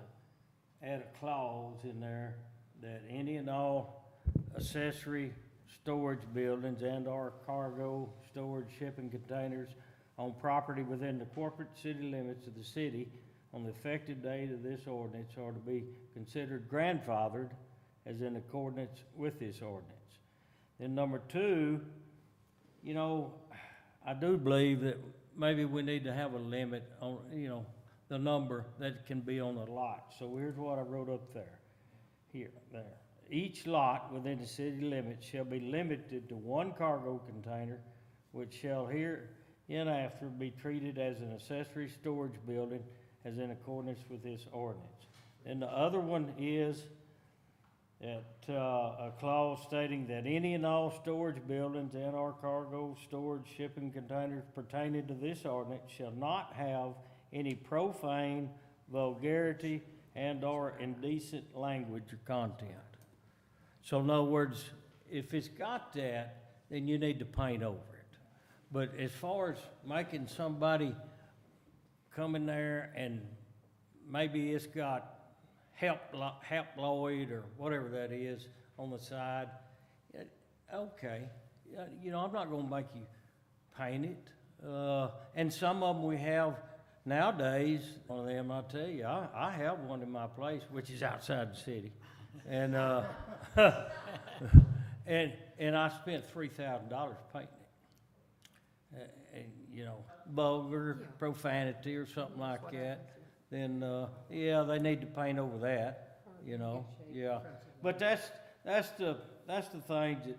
add a clause in there that any and all accessory storage buildings and/or cargo storage shipping containers on property within the corporate city limits of the city on the effective date of this ordinance are to be considered grandfathered as in accordance with this ordinance. Then number two, you know, I do believe that maybe we need to have a limit on, you know, the number that can be on a lot. So here's what I wrote up there, there. Each lot within the city limits shall be limited to one cargo container, which shall hereinafter be treated as an accessory storage building as in accordance with this ordinance. And the other one is that, a clause stating that any and all storage buildings and/or cargo storage shipping containers pertaining to this ordinance shall not have any profane, vulgarity, and/or indecent language or content. So in other words, if it's got that, then you need to paint over it. But as far as making somebody come in there and maybe it's got haploid or whatever that is on the side, okay. You know, I'm not gonna make you paint it. And some of them we have nowadays, one of them, I'll tell you, I have one in my place, which is outside the city. And, and I spent $3,000 painting it. And, you know, vulgar, profanity or something like that, then, yeah, they need to paint over that, you know, yeah. But that's the things that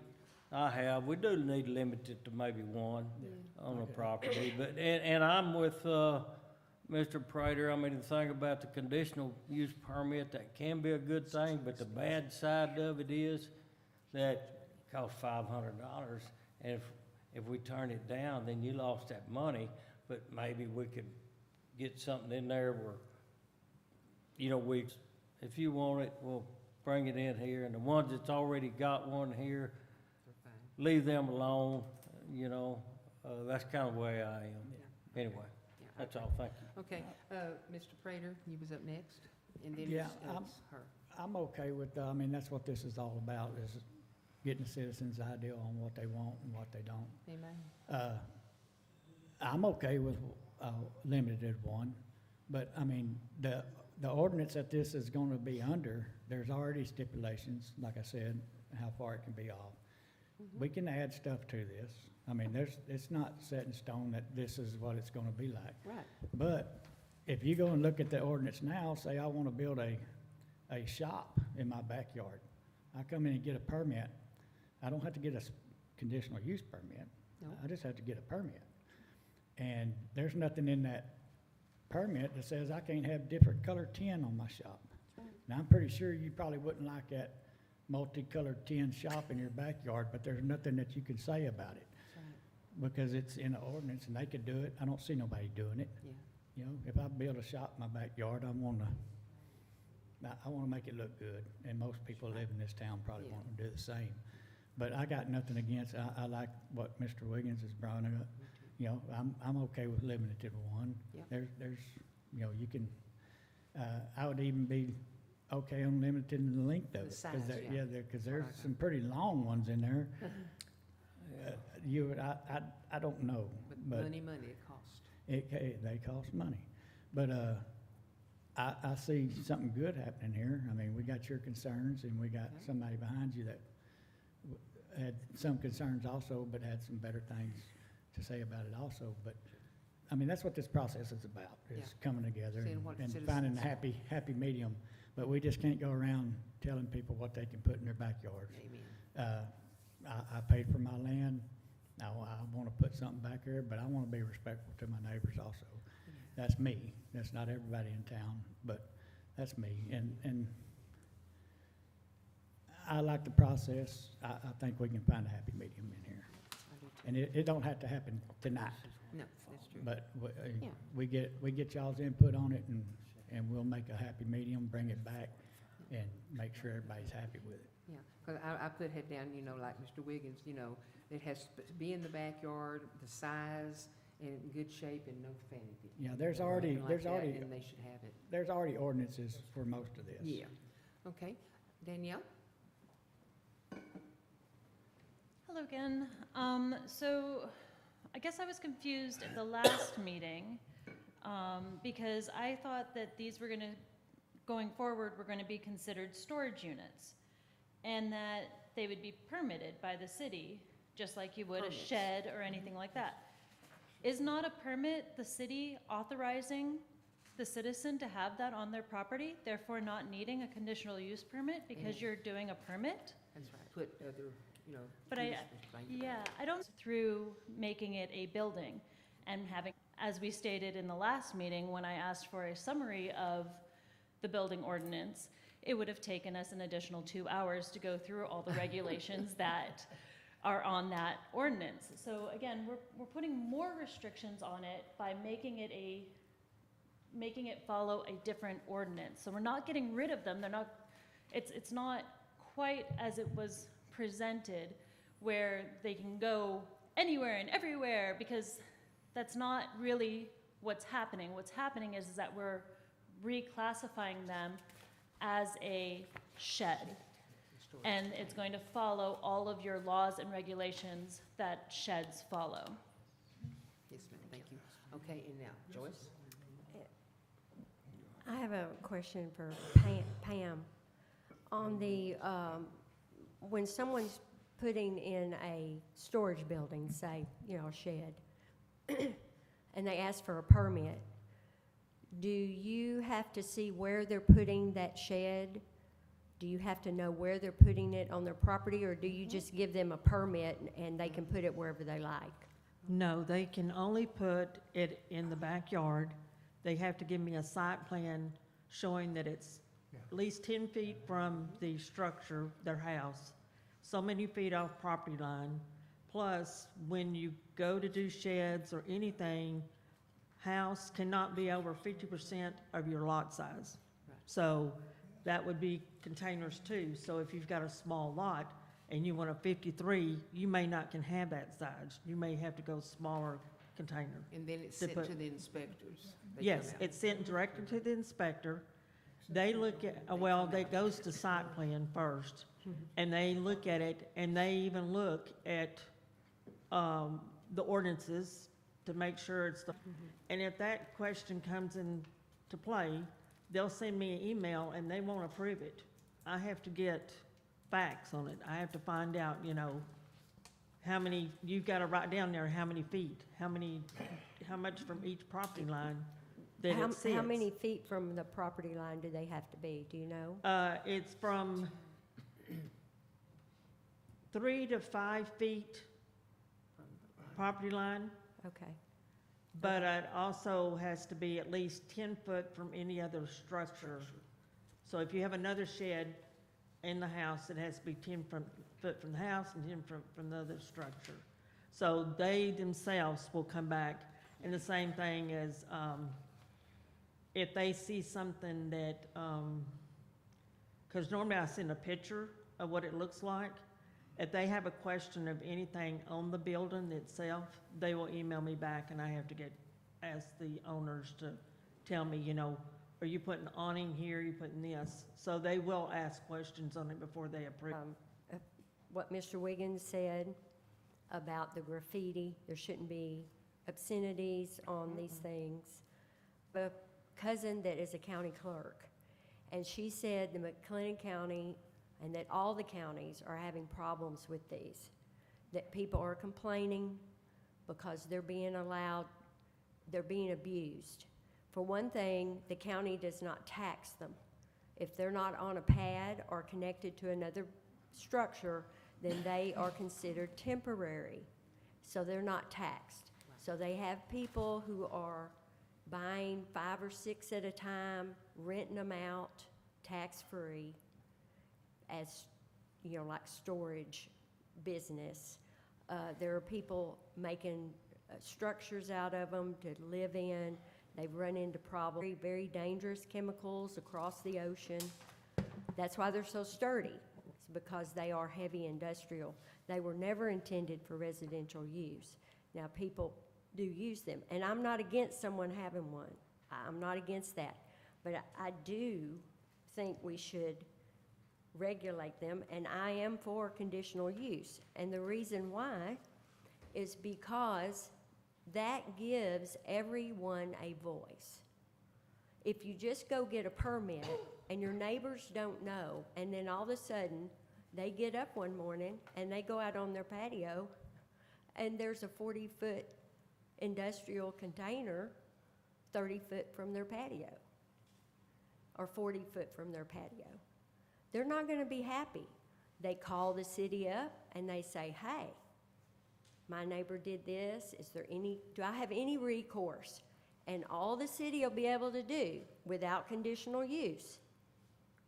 I have. We do need to limit it to maybe one on a property, but, and I'm with, Mr. Prater. I mean, the thing about the conditional use permit, that can be a good thing, but the bad side of it is that it costs $500, and if we turn it down, then you lost that money, but maybe we could get something in there where, you know, if you want it, we'll bring it in here, and the ones that's already got one here, leave them alone, you know, that's kind of the way I am. Anyway, that's all, thank you. Okay, Mr. Prater, you was up next, and then Yeah, it's her. I'm okay with, I mean, that's what this is all about, is getting the citizens' idea on what they want and what they don't. Amen. I'm okay with a limited one, but, I mean, the ordinance that this is gonna be under, there's already stipulations, like I said, how far it can be off. We can add stuff to this. I mean, it's not set in stone that this is what it's gonna be like. Right. But if you go and look at the ordinance now, say I wanna build a shop in my backyard, I come in and get a permit, I don't have to get a conditional use permit. No. I just have to get a permit. And there's nothing in that permit that says I can't have different colored tin on my shop. Now, I'm pretty sure you probably wouldn't like that multicolored tin shop in your backyard, but there's nothing that you can say about it. Because it's in the ordinance and they could do it. I don't see nobody doing it. Yeah. You know, if I build a shop in my backyard, I wanna make it look good. And most people live in this town probably Yeah. want to do the same. But I got nothing against, I like what Mr. Wiggins is bringing up. You know, I'm okay with limiting it to one. Yep. There's, you know, you can, I would even be okay on limiting the length of The it. size, yeah. Yeah, because That's what I there's some pretty long ones in there. I don't know, But but money it costs. they cost money. But, I see something good happening here. I mean, we got your concerns, and we got somebody behind you that had some concerns also, but had some better things to say about it also. But, I mean, that's what this process is about, is Yeah. coming together Seeing what and citizens- finding a happy medium. But we just can't go around telling people what they can put in their backyards. Amen. I paid for my land. I want to put something back there, but I want to be respectful to my neighbors also. That's me. That's not everybody in town, but that's me. And I like the process. I think we can find a happy medium in here. I do too. And it don't have to happen tonight, No, that's true. but Yeah. we get y'all's input on it, and we'll make a happy medium, bring it back, and make sure everybody's happy with it. Yeah, because I put head down, you know, like Mr. Wiggins, you know, it has to be in the backyard, the size, and in good shape, and no vanity. Yeah, there's already, Something like there's that, already, And they should have it. there's already ordinances for most of this. Yeah. Okay. Danielle? Hello again. So I guess I was confused at the last meeting, because I thought that these were gonna, going forward, were gonna be considered storage units, and that they would be permitted by the city, just like you would a Permits. shed or anything like that. Is not a permit the city authorizing the citizen to have that on their property, therefore not needing a conditional use permit because you're doing a permit? That's right. Put other, you know. But I, uses like that. yeah, I don't, through making it a building and having, as we stated in the last meeting, when I asked for a summary of the building ordinance, it would have taken us an additional 2 hours to go through all the regulations that are on that ordinance. So again, we're putting more restrictions on it by making it follow a different ordinance. So we're not getting rid of them, it's not quite as it was presented, where they can go anywhere and everywhere, because that's not really what's happening. What's happening is that we're reclassifying them as a shed. And it's going to follow all of your laws and regulations that sheds follow. Yes, ma'am, thank you. Okay, and now, Joyce? I have a question for Pam. On the, when someone's putting in a storage building, say, you know, a shed, and they ask for a permit, do you have to see where they're putting that shed? Do you have to know where they're putting it on their property, or do you just give them a permit and they can put it wherever they like? No, they can only put it in the backyard. They have to give me a site plan showing that it's at least 10 feet from the structure, their house, so many feet off property line. Plus, when you go to do sheds or anything, house cannot be over 50% of your lot size. Right. So that would be containers too. So if you've got a small lot and you want a 53, you may not can have that size. You may have to go smaller container. And then it's To sent put- to the inspectors. They Yes, come out. it's sent directly to the inspector. They look at, well, it goes to site plan first, and they look at it, and they even look at the ordinances to make sure it's the, and if that question comes into play, they'll send me an email and they won't approve it. I have to get facts on it. I have to find out, you know, how many, you've got to write down there how many feet, how much from each property line that it sits. How many feet from the property line do they have to be, do you know? It's from 3 to 5 feet property line, Okay, but it also has to be at least 10 foot from any other structure. So if you have another shed in the house, it has to be 10 foot from the house and 10 from the other structure. So they themselves will come back, and the same thing as, if they see something that, because normally I send a picture of what it looks like. If they have a question of anything on the building itself, they will email me back, and I have to ask the owners to tell me, you know, are you putting awning here, are you putting this? So they will ask questions on it before they approve. what Mr. Wiggins said about the graffiti, there shouldn't be obscenities on these things. But cousin that is a county clerk, and she said the McLennan County and that all the counties are having problems with these, that people are complaining because they're being abused. For one thing, the county does not tax them. If they're not on a pad or connected to another structure, then they are considered temporary. So they're not taxed. So they have people who are buying 5 or 6 at a time, renting them out tax-free as, you know, like storage business. There are people making structures out of them to live in. They've run into problems, very, very dangerous chemicals across the ocean. That's why they're so sturdy. It's because they are heavy industrial. They were never intended for residential use. Now, people do use them, and I'm not against someone having one. I'm not against that. But I do think we should regulate them, and I am for conditional use. And the reason why is because that gives everyone a voice. If you just go get a permit and your neighbors don't know, and then all of a sudden they get up one morning and they go out on their patio and there's a 40-foot industrial container 30 foot from their patio or 40 foot from their patio, they're not going to be happy. They call the city up and they say, hey, my neighbor did this. Do I have any recourse? And all the city will be able to do without conditional use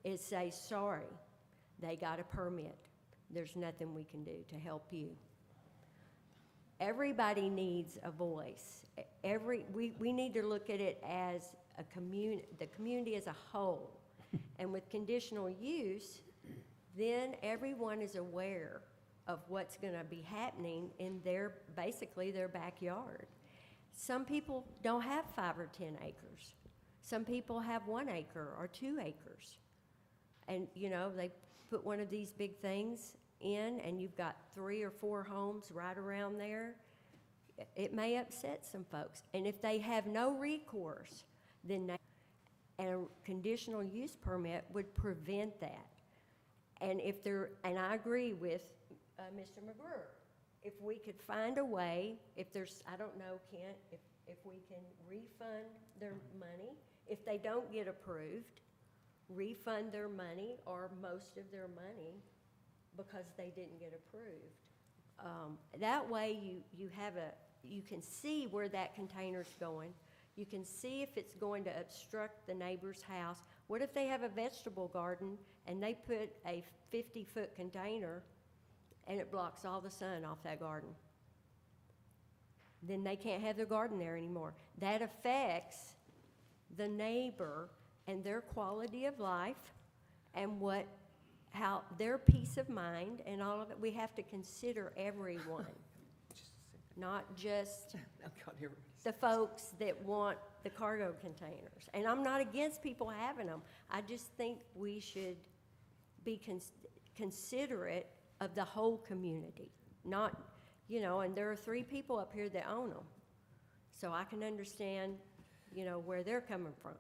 is say, sorry, they got a permit. There's nothing we can do to help you. Everybody needs a voice. We need to look at it as a the community as a whole. And with conditional use, then everyone is aware of what's going to be happening in basically their backyard. Some people don't have 5 or 10 acres. Some people have 1 acre or 2 acres. And, you know, they put one of these big things in and you've got 3 or 4 homes right around there. It may upset some folks. And if they have no recourse, then a conditional use permit would prevent that. And and I agree with Mr. McGruer, if we could find a way, I don't know, Kent, if we can refund their money, if they don't get approved, refund their money or most of their money because they didn't get approved. That way you can see where that container's going. You can see if it's going to obstruct the neighbor's house. What if they have a vegetable garden and they put a 50-foot container and it blocks all the sun off that garden? Then they can't have their garden there anymore. That affects the neighbor and their quality of life and how their peace of mind and all of it. We have to consider everyone, not just the folks that want the cargo containers. And I'm not against people having them. I just think we should be considerate of the whole community, not, you know, and there are 3 people up here that own them. So I can understand, you know, where they're coming from.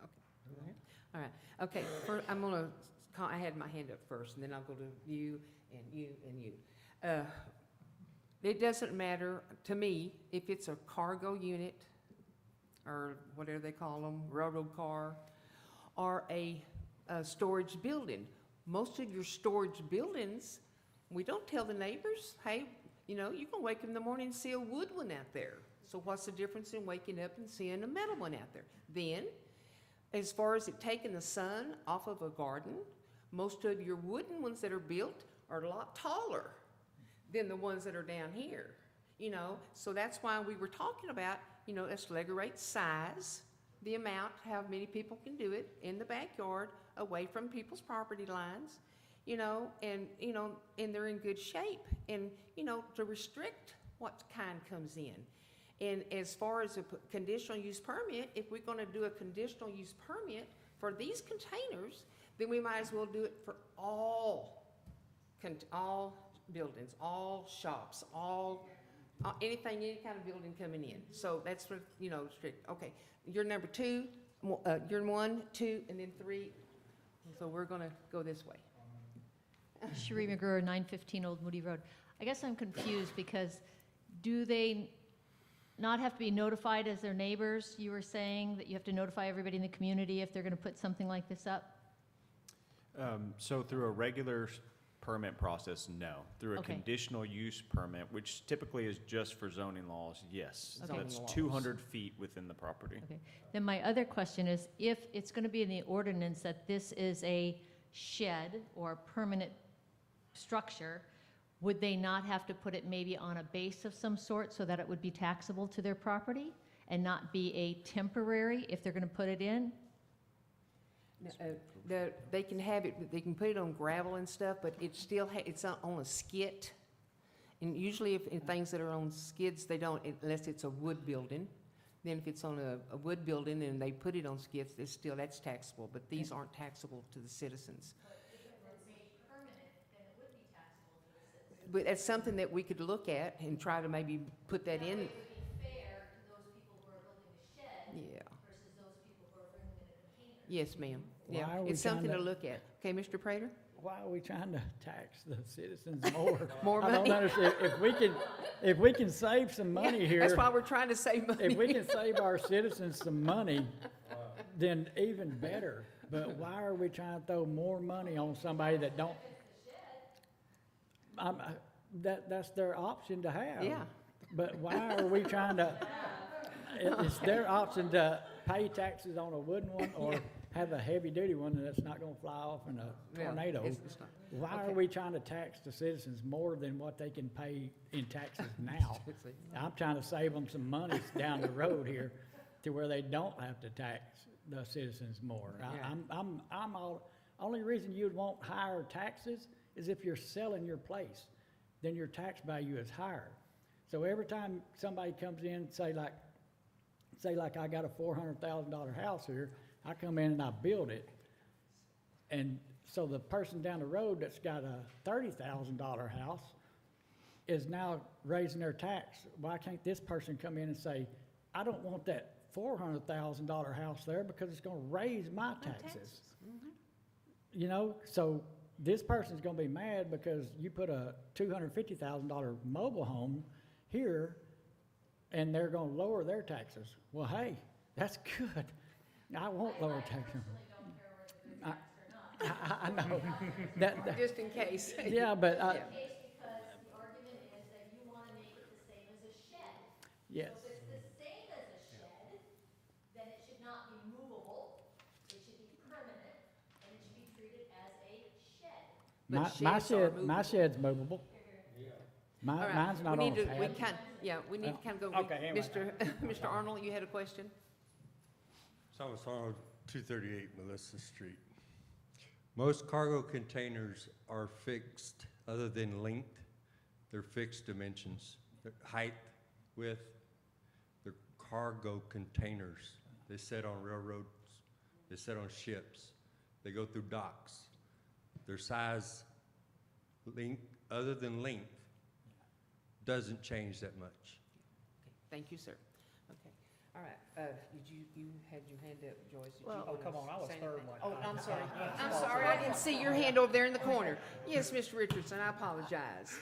Okay. All right. Okay. I had my hand up first, and then I'll go to you and you and you. It doesn't matter to me if it's a cargo unit or whatever they call them, railroad car, or a storage building. Most of your storage buildings, we don't tell the neighbors, hey, you know, you can wake up in the morning and see a wood one out there. So what's the difference in waking up and seeing a metal one out there? Then, as far as it taking the sun off of a garden, most of your wooden ones that are built are a lot taller than the ones that are down here, you know. So that's why we were talking about, you know, let's regulate size, the amount, how many people can do it in the backyard, away from people's property lines, you know, and they're in good shape, and, you know, to restrict what kind comes in. And as far as a conditional use permit, if we're gonna do a conditional use permit for these containers, then we might as well do it for all buildings, all shops, all Anything, any kind of building coming in. So that's for, you know, strict, okay. You're number two, you're 1, 2, and then 3. So we're gonna go this way. Cherie McGruer, 915 Old Moody Road. I guess I'm confused because do they not have to be notified as their neighbors? You were saying that you have to notify everybody in the community if they're going to put something like this up? So through a regular permit process, no. Through a Okay. conditional use permit, which typically is just for zoning laws, yes. Okay. That's Zoning laws. 200 feet within the property. Okay. Then my other question is, if it's going to be in the ordinance that this is a shed or a permanent structure, would they not have to put it maybe on a base of some sort so that it would be taxable to their property and not be a temporary if they're going to put it in? They can have it, they can put it on gravel and stuff, but it's still, it's on a skid. And usually if things that are on skids, they don't, unless it's a wood building. Then if it's on a wood building and they put it on skids, that's taxable, but these aren't taxable to the citizens. But that's something that we could look at and try to maybe put that in. Yeah. Yes, ma'am. Yeah, Why are we it's something trying to to- look at. Okay, Mr. Prater? Why are we trying to tax the citizens more? More I don't money? understand. If we can save some money Yeah, here. That's why we're trying to save money. If we can save our citizens some money, then even better. But why are we trying to throw more money on somebody that don't? That's their option to have. Yeah. But why are we trying to, it's their option to pay taxes on a wooden one or have a heavy-duty one that's not gonna fly off in a Yeah, tornado. it's not. Why are Okay. we trying to tax the citizens more than what they can pay in taxes now? I'm trying to save them some money down the road here to where they don't have to tax the citizens more. Yeah. Only reason you'd want higher taxes is if you're selling your place, then your tax value is higher. So every time somebody comes in, say like I got a $400,000 house here, I come in and I build it. And so the person down the road that's got a $30,000 house is now raising their tax. Why can't this person come in and say, I don't want that $400,000 house there because it's gonna raise my taxes? You know, so this person's gonna be mad because you put a $250,000 mobile home here and they're gonna lower their taxes. Well, hey, that's good. I won't lower taxes. I know. That, Just in case. yeah, but, Yeah. Because the argument is that you want to make it the same as a shed. yes. If it's the same as a shed, then it should not be movable, it should be permanent, and it should be treated as a shed. My sheds are my shed's movable. All right, Mine's not we on need a to, we pad. we need to kind of go, Okay, anyway. Mr. Arnold, you had a question? Thomas Arnold, 238 Melissa Street. Most cargo containers are fixed, other than length, they're fixed dimensions. They're height, width, they're cargo containers. They sit on railroads, they sit on ships, they go through docks. Their size, length, other than length, doesn't change that much. Thank you, sir. Okay, all right, you had your hand up, Joyce. Did you Well- Oh, wanna come on, I was say third anything? one. Oh, I'm sorry, I'm sorry, I didn't see your hand over there in the corner. Yes, Mr. Richardson, I apologize.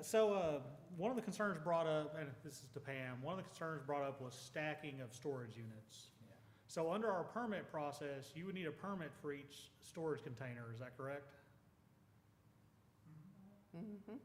So, one of the concerns brought up, and this is to Pam, one of the concerns brought up was stacking of storage units. So under our permit process, you would need a permit for each storage container, is that correct? Mhm.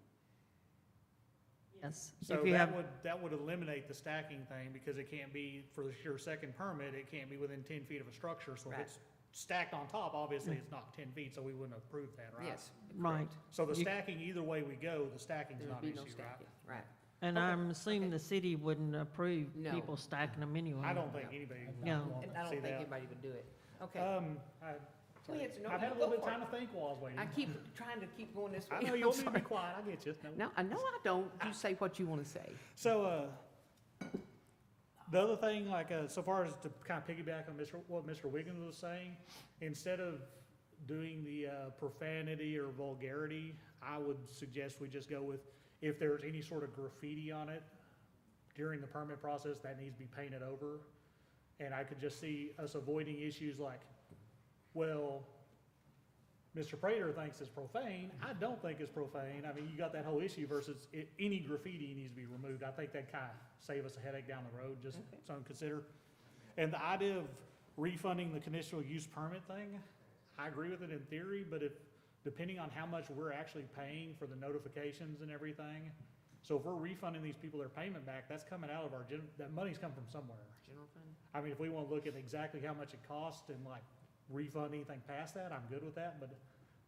Yes. So If you have, that would eliminate the stacking thing, because it can't be, for your second permit, it can't be within 10 feet of a structure. So if Right. it's stacked on top, obviously it's not 10 feet, so we wouldn't approve that, right? Yes. right. correct. So the You- stacking, either way we go, the stacking's There not would an be no issue, right? stacking, right. And Okay. I'm assuming Okay. the city wouldn't approve No. people stacking them anyway. I don't think anybody would No. want And to I see don't think that. anybody would do it. Okay. I We had to know- I've had a go little bit of for time it. to think while I was waiting. I keep trying to keep going this way. I know I'm you want me to be sorry. quiet, I get you. No, I know I don't. You say what you want to say. So, the other thing, like, so far as to kind of piggyback on what Mr. Wiggins was saying, instead of doing the profanity or vulgarity, I would suggest we just go with, if there's any sort of graffiti on it during the permit process, that needs to be painted over. And I could just see us avoiding issues like, well, Mr. Prater thinks it's profane. I don't think it's profane. I mean, you got that whole issue versus any graffiti needs to be removed. I think that kind of save us a headache down the road, just something to consider. And the idea of refunding the conditional use permit thing, I agree with it in theory, but depending on how much we're actually paying for the notifications and everything, so if we're refunding these people their payment back, that's coming out of our, that money's come from somewhere. General fund? I mean, if we want to look at exactly how much it costs and like refund anything past that, I'm good with that, but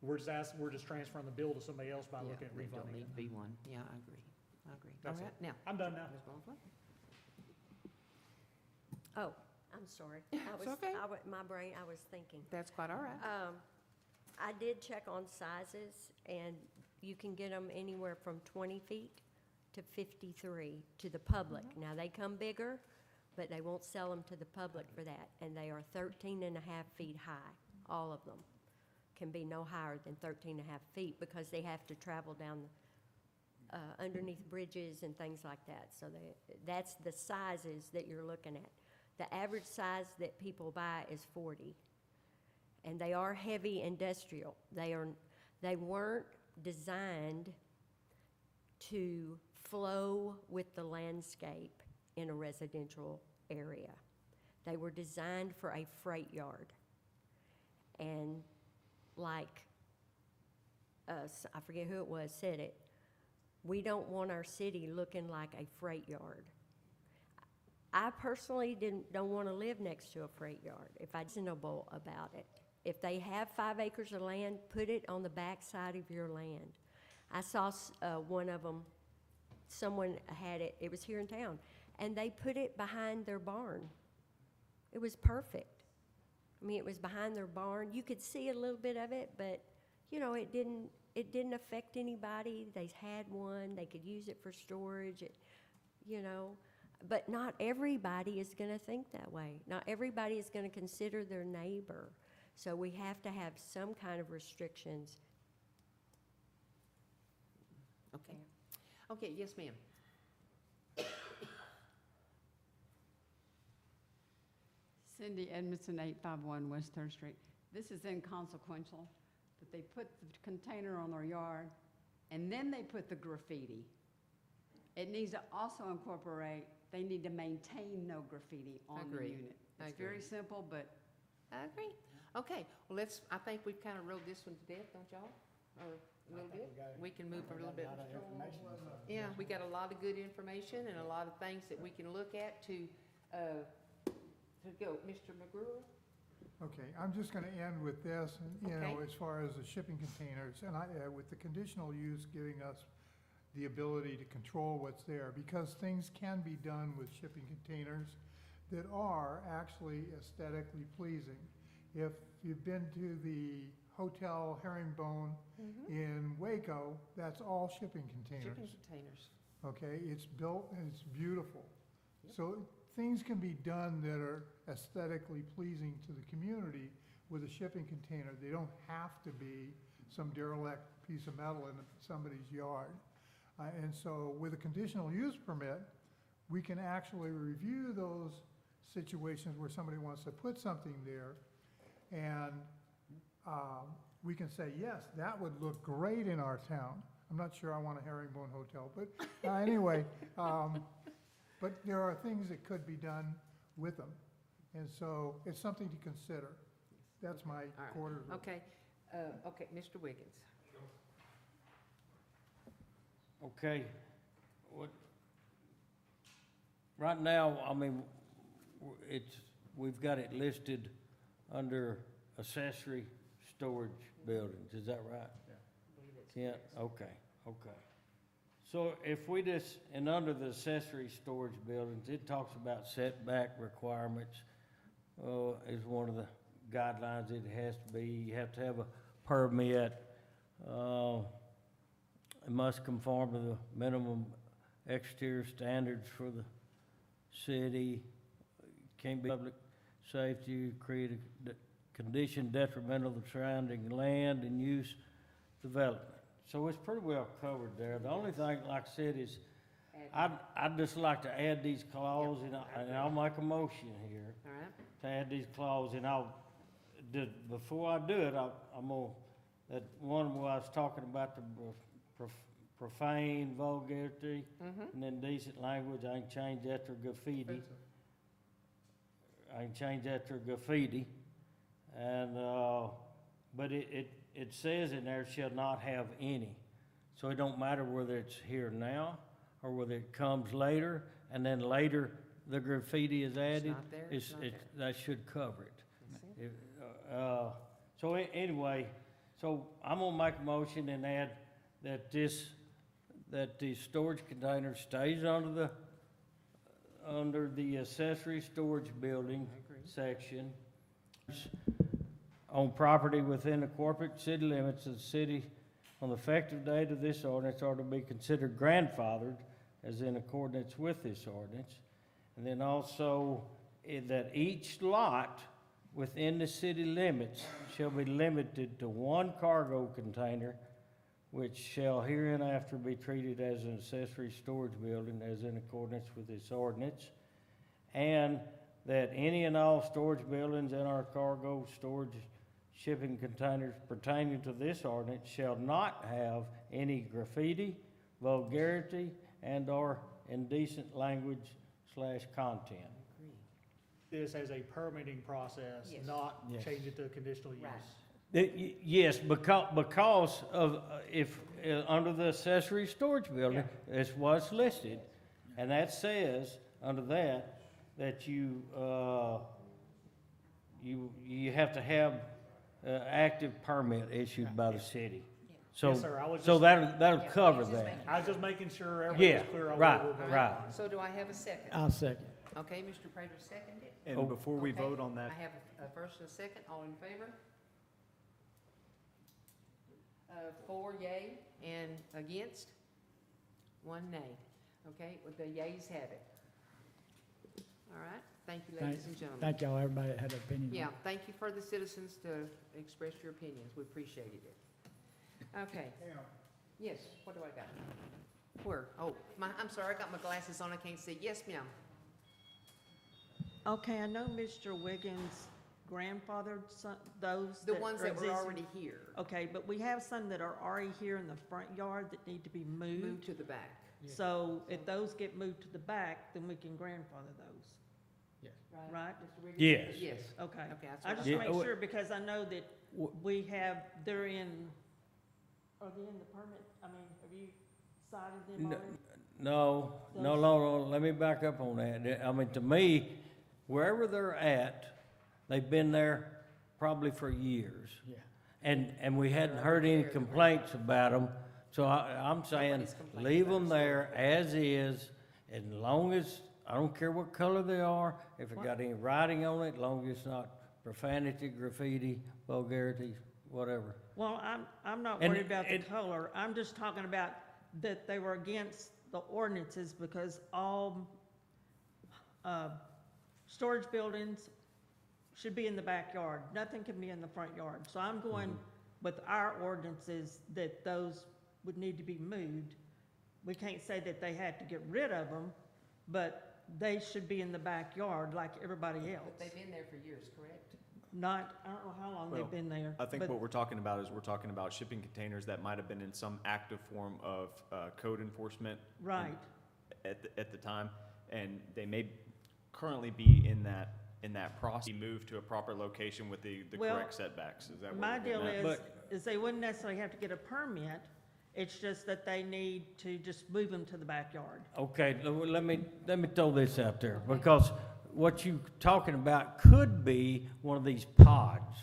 we're just transferring the bill to somebody else by looking at Yeah, there don't refunding need to it. be one. Yeah, I agree. I agree. All That's right, now, I'm done now. Ms. Barnsley? Oh, I'm sorry. It's okay. My brain, I was thinking. That's quite all right. I did check on sizes, and you can get them anywhere from 20 feet to 53 to the public. Mm-hmm. Now, they come bigger, but they won't sell them to the public for that, and they are 13 and a half feet high, all of them. Can be no higher than 13 and a half feet because they have to travel down underneath bridges and things like that. So that's the sizes that you're looking at. The average size that people buy is 40. And they are heavy industrial. They weren't designed to flow with the landscape in a residential area. They were designed for a freight yard. And like, I forget who it was said it, we don't want our city looking like a freight yard. I personally don't want to live next to a freight yard if I'm reasonable about it. If they have 5 acres of land, put it on the back side of your land. I saw one of them, someone had it, it was here in town, and they put it behind their barn. It was perfect. I mean, it was behind their barn. You could see a little bit of it, but, you know, it didn't affect anybody. They had one. They could use it for storage, you know. But not everybody is going to think that way. Not everybody is going to consider their neighbor. So we have to have some kind of restrictions. Okay. Okay, yes, ma'am. Cindy Edmondson, 851 West 3rd Street. This is inconsequential, that they put the container on their yard, and then they put the graffiti. It needs to also incorporate, they need to maintain no graffiti on the Agree. unit. I It's very agree. simple, but I agree. Okay, well, I think we've kind of rolled this one to death, don't y'all? Or a little bit? We can move a little bit. Yeah, we got a lot of good information and a lot of things that we can look at to go. Mr. McGruer? Okay, I'm just gonna end with this, and, you know, Okay. as far as the shipping containers, and with the conditional use giving us the ability to control what's there, because things can be done with shipping containers that are actually aesthetically pleasing. If you've been to the Hotel Herringbone in Waco, that's all shipping containers. Shipping containers. Okay, it's built and it's beautiful. So things can be done that are aesthetically pleasing to the community with a shipping container. They don't have to be some derelict piece of metal in somebody's yard. And so with a conditional use permit, we can actually review those situations where somebody wants to put something there, and we can say, yes, that would look great in our town. I'm not sure I want a herringbone hotel, but anyway, but there are things that could be done with them. And so it's something to consider. That's my All right. quarter. Okay, okay, Mr. Wiggins. Okay, right now, I mean, we've got it listed under accessory storage buildings, is that right? Yeah, okay. So if we just, and under the accessory storage buildings, it talks about setback requirements, is one of the guidelines it has to be. You have to have a permit, it must conform to the minimum exterior standards for the city. Can't be public safety, create a condition detrimental to surrounding land and use development. so it's pretty well covered there. The only thing, like I said, is I'd just like to add these clauses, and I'll make a motion here All right? to add these clauses, and before I do it, I'm gonna, that one where I was talking about the profane, vulgarity, and indecent language, I can change that to graffiti. I can change that to graffiti, and, but it says in there, shall not have any. So it don't matter whether it's here now, or whether it comes later, and then later the graffiti is added. not there, it's not there. That should cover it. So anyway, so I'm gonna make a motion and add that the storage container stays under the accessory storage building section on property within the corporate city limits of the city on the effective date of this ordinance are to be considered grandfathered as in accordance with this ordinance. And then also that each lot within the city limits shall be limited to one cargo container, which shall hereinafter be treated as an accessory storage building as in accordance with this ordinance. And that any and all storage buildings in our cargo storage shipping containers pertaining to this ordinance shall not have any graffiti, vulgarity, and/or indecent language/content. This as a permitting process, Yes. not Yes. change it to a conditional use. Right. Yes, because of, if, under the accessory storage building, it's what's listed. And that says, under that you have to have active permit issued by the city. So, Yes, sir, I was so just- that'll cover that. I was just making sure everybody Yeah, was clear on right, what we're voting right. on. So do I have a second? I'll second. Okay, Mr. Prater seconded. And before we Okay, vote on that, I have a first and a second, all in favor? 4 yea and against, 1 nay. Okay, well, the yeas have it. All right, thank you, ladies and gentlemen. Thank y'all, everybody that had an opinion. Yeah, thank you for the citizens to express your opinions, we appreciated it. Okay, yes, what do I got? Where? Oh, I'm sorry, I got my glasses on, I can't see. Yes, ma'am. Okay, I know Mr. Wiggins grandfathered those The that ones are that were existing. already here, Okay, but we have some that are already here in the front yard that need to be moved moved. to the back. So if those get moved to the back, then we can grandfather those, right? Mr. Wiggins? Yes. Yes. Okay. Okay, that's I what just Yeah, make oh, sure, because I know that we have, they're in, are they in the permit? I mean, have you cited them already? No, let me back up on that. I mean, to me, wherever they're at, they've been there probably for years. Yeah. And we hadn't heard any complaints about them, so I'm saying, Nobody's complaining leave about them there as is, as long as, I don't care what color they are, if it got any writing on it, as long as it's not profanity, graffiti, vulgarity, whatever. Well, I'm not And worried about the it- color. I'm just talking about that they were against the ordinances because all storage buildings should be in the backyard. Nothing can be in the front yard. So I'm going with our ordinances that those would need to be moved. We can't say that they had to get rid of them, but they should be in the backyard like everybody But else. they've been there for years, correct? Not, I don't know how long Well, they've been there. I think but- what we're talking about is we're talking about shipping containers that might have been in some active form of code enforcement Right. at the time, and they may currently be in that process, be moved to a proper location with the Well, correct setbacks. Is that what My we're deal getting at? is they wouldn't necessarily have to get a permit, it's just that they need to just move them to the backyard. Okay, let me throw this out there, because what you talking about could be one of these pods.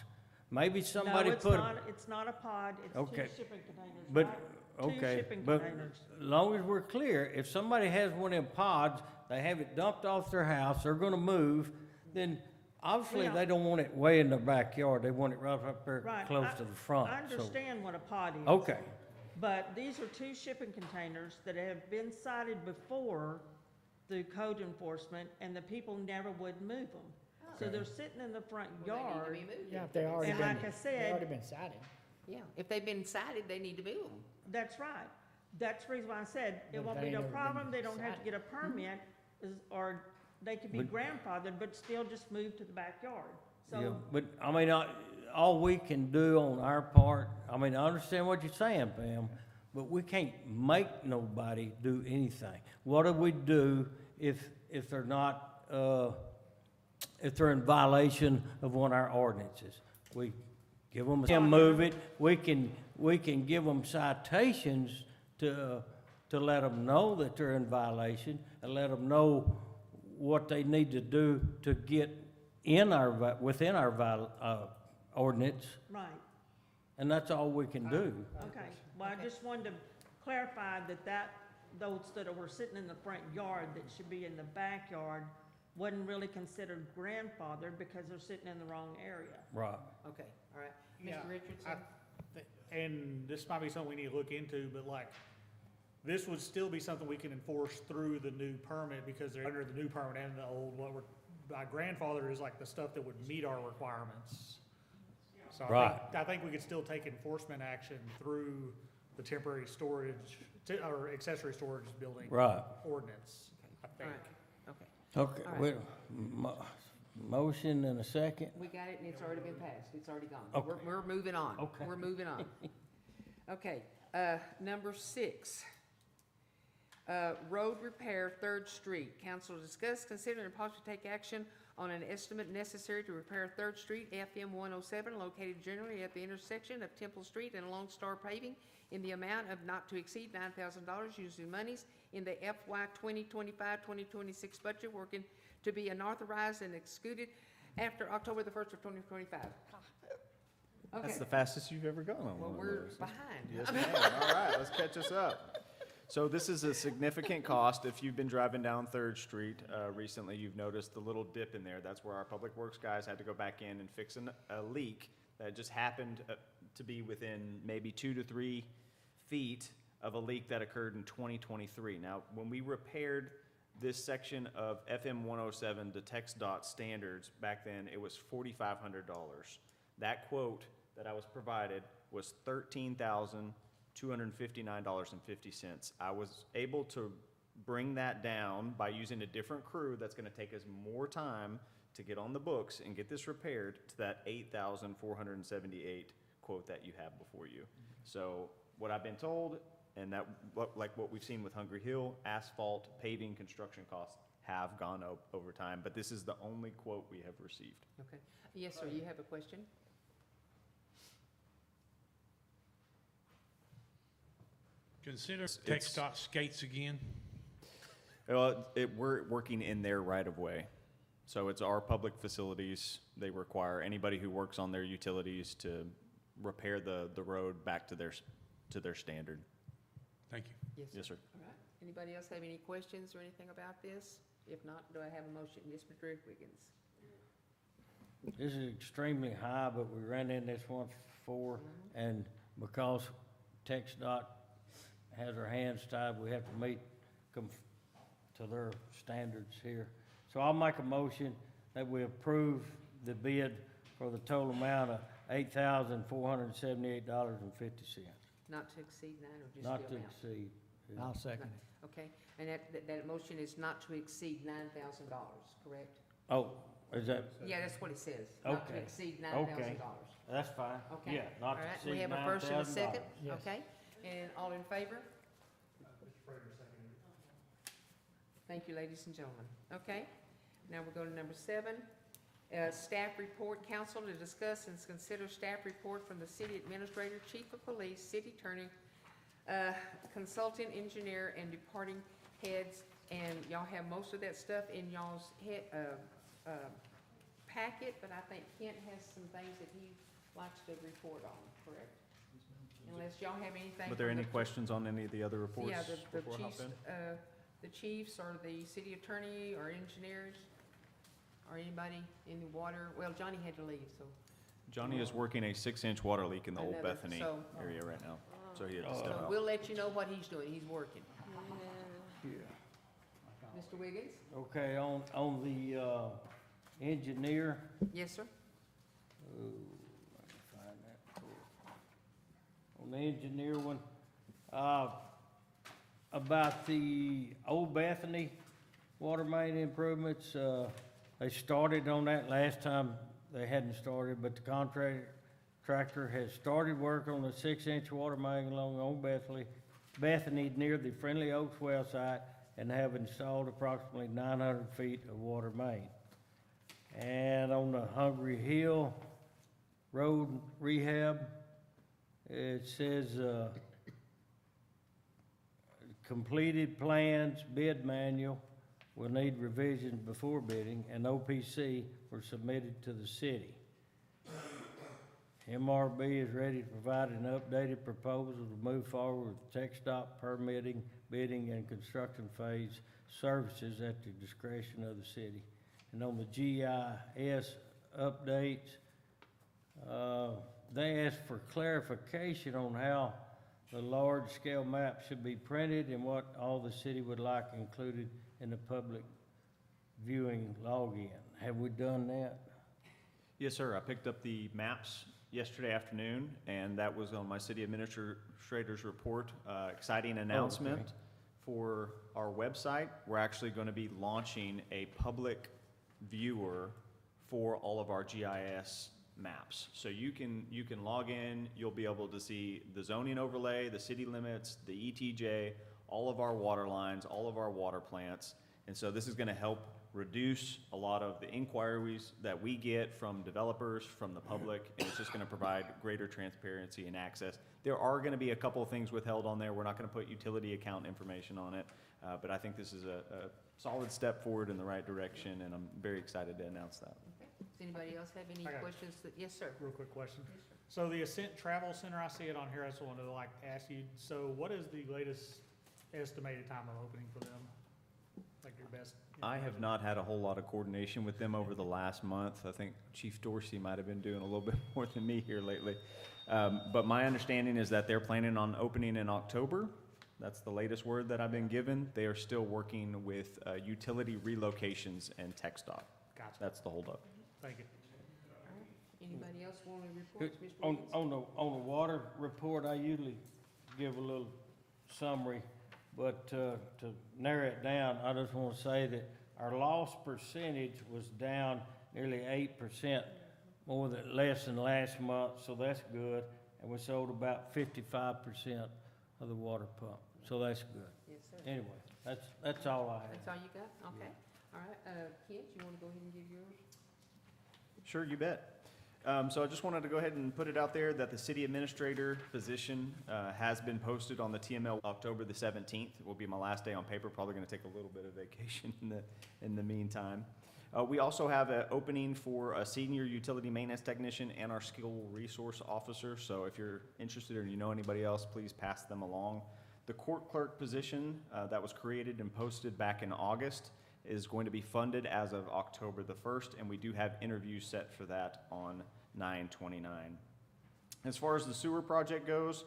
Maybe somebody No, it's put. not, it's not a pod, it's Okay. 2 shipping containers, But, right? Two okay, shipping but containers. as long as we're clear, if somebody has one of them pods, they have it dumped off their house, they're gonna move, then obviously Well, they don't want it way in their backyard, they want it right up there Right, close I- to the front, I so. understand what a pod is. Okay, But these are 2 shipping containers that have been cited before through code enforcement, and the people never would move them. So they're sitting in the front Well, they yard. need to be moved. Yeah, if they already And been, like I they said, already been cited. Yeah, if they've been cited, they need to move them. That's right. That's the reason why I said it But won't they be no ain't never been problem, they don't have to cited. get a permit, or they could be But- grandfathered, but still just move to the backyard. Yeah, So, but, I mean, all we can do on our part, I mean, I understand what you're saying, Pam, but we can't make nobody do anything. What do we do if they're not, if they're in violation of one of our ordinances? We give them, can move it, we can give them citations to let them know that they're in violation, and let them know what they need to do to get within our ordinance, right, and that's all we can do. okay. Well, I just wanted to clarify that those that were sitting in the front yard that should be in the backyard wasn't really considered grandfathered because they're sitting in the wrong area. Right. Okay, all right. Yeah, Mr. Richardson? And this might be something we need to look into, but like, this would still be something we can enforce through the new permit because they're under the new permit and the old, what we're, by grandfather is like the stuff that would meet our requirements. So Right. I think we could still take enforcement action through the temporary storage, or accessory storage building. Right. Ordinance, I All think. right, okay. Okay, All right. well, motion and a second? We got it, and it's already been passed, it's already gone. Okay. We're moving on. Okay. We're moving on. Okay, number 6. Road repair, 3rd Street. Council to discuss, consider, and possibly take action on an estimate necessary to repair 3rd Street, FM 107, located generally at the intersection of Temple Street and Lone Star Paving, in the amount of not to exceed $9,000, using monies in the FY 2025-2026 budget, working to be unauthorized and excluded after October the 1st of 2025. That's Okay, the fastest you've ever gone on well, one of we're those. behind. Yes, ma'am. All right, let's catch us up. So this is a significant cost. If you've been driving down 3rd Street recently, you've noticed the little dip in there. That's where our Public Works guys had to go back in and fix a leak that just happened to be within maybe 2 to 3 feet of a leak that occurred in 2023. Now, when we repaired this section of FM 107 to TxDOT standards, back then it was $4,500. That quote that I was provided was $13,259.50. I was able to bring that down by using a different crew that's gonna take us more time to get on the books and get this repaired to that $8,478 quote that you have before you. So what I've been told, and like what we've seen with Hungry Hill, asphalt, paving, construction costs have gone up over time, but this is the only quote we have received. Okay. Yes, sir, you have a question? Consider It's- TxDOT skates again. Well, we're working in their right of way. So it's our public facilities. They require anybody who works on their utilities to repair the road back to their standard. Thank you. Yes, sir. All right. Anybody else have any questions or anything about this? If not, do I have a motion? Yes, Mr. Wiggins. This is extremely high, but we ran in this once before, and because TxDOT has our hands tied, we have to come to their standards here. So I'll make a motion that we approve the bid for the total amount of $8,478.50. Not to exceed 9 or just the Not to amount? exceed. I'll second it. Okay, and that motion is not to exceed $9,000, correct? Oh, is that, Yeah, that's what it says. Not to Okay. exceed $9,000. that's fine. Okay. Yeah, not All to right, exceed we have a first and a $9,000. second, Yes. okay? And all in favor? Thank you, ladies and gentlemen. Okay, now we'll go to number 7. Staff report, council to discuss and consider staff report from the city administrator, chief of police, city attorney, consultant engineer, and departing heads. And y'all have most of that stuff in y'all's packet, but I think Kent has some things that he likes to report on, correct? Unless y'all have anything. Were there from any the- questions on any of the other reports Yeah, the before I hop chiefs, in? the chiefs or the city attorney or engineers or anybody in the water. Well, Johnny had to leave, so. Johnny is working a 6-inch water leak in the old Another, Bethany so- area right now, so he had to step So out. we'll let you know what he's doing. He's working. Yeah. Mr. Wiggins? Okay, on the engineer, Yes, sir? ooh, let me find that. the engineer one. About the Old Bethany water main improvements, they started on that last time. They hadn't started, but the contractor has started work on the 6-inch water main along Old Bethany near the Friendly Oaks well site and have installed approximately 900 feet of water main. And on the Hungry Hill Road rehab, it says, completed plans, bid manual will need revisions before bidding, and OPC were submitted to the city. MRB is ready to provide an updated proposal to move forward with tech stop permitting, bidding, and construction phase services at the discretion of the city. And on the GIS updates, they asked for clarification on how the large-scale map should be printed and what all the city would like included in the public viewing login. Have we done that? Yes, sir. I picked up the maps yesterday afternoon, and that was on my city administrator's report. Exciting announcement for our website. We're actually going to be launching a public viewer for all of our GIS maps. So you can log in, you'll be able to see the zoning overlay, the city limits, the ETJ, all of our water lines, all of our water plants. And so this is going to help reduce a lot of the inquiries that we get from developers, from the public, and it's just going to provide greater transparency and access. There are going to be a couple of things withheld on there. We're not going to put utility account information on it, but I think this is a solid step forward in the right direction, and I'm very excited to announce that. Does anybody else have any I got questions? Yes, sir. Real quick question. Yes, sir. So the Ascent Travel Center, I see it on here, I just wanted to like ask you, so what is the latest estimated time of opening for them? Like your best? I have not had a whole lot of coordination with them over the last month. I think Chief Dorsey might have been doing a little bit more than me here lately. But my understanding is that they're planning on opening in October. That's the latest word that I've been given. They are still working with utility relocations and tech stop. Gotcha. That's the holdup. Thank you. All right. Anybody else want to report? Ms. On, Williams? on the water report, I usually give a little summary, but to narrow it down, I just want to say that our loss percentage was down nearly 8%, less than last month, so that's good. And we sold about 55% of the water pump, so that's good. Yes, sir. Anyway, that's all I have. That's all you got? Okay. All right. Kent, you want to go ahead and give yours? Sure, you bet. So I just wanted to go ahead and put it out there that the city administrator position has been posted on the TML October the 17th. It will be my last day on paper, probably going to take a little bit of vacation in the meantime. We also have an opening for a senior utility maintenance technician and our skill resource officer. So if you're interested or you know anybody else, please pass them along. The court clerk position that was created and posted back in August is going to be funded as of October the 1st, and we do have interviews set for that on 9/29. As far as the sewer project goes,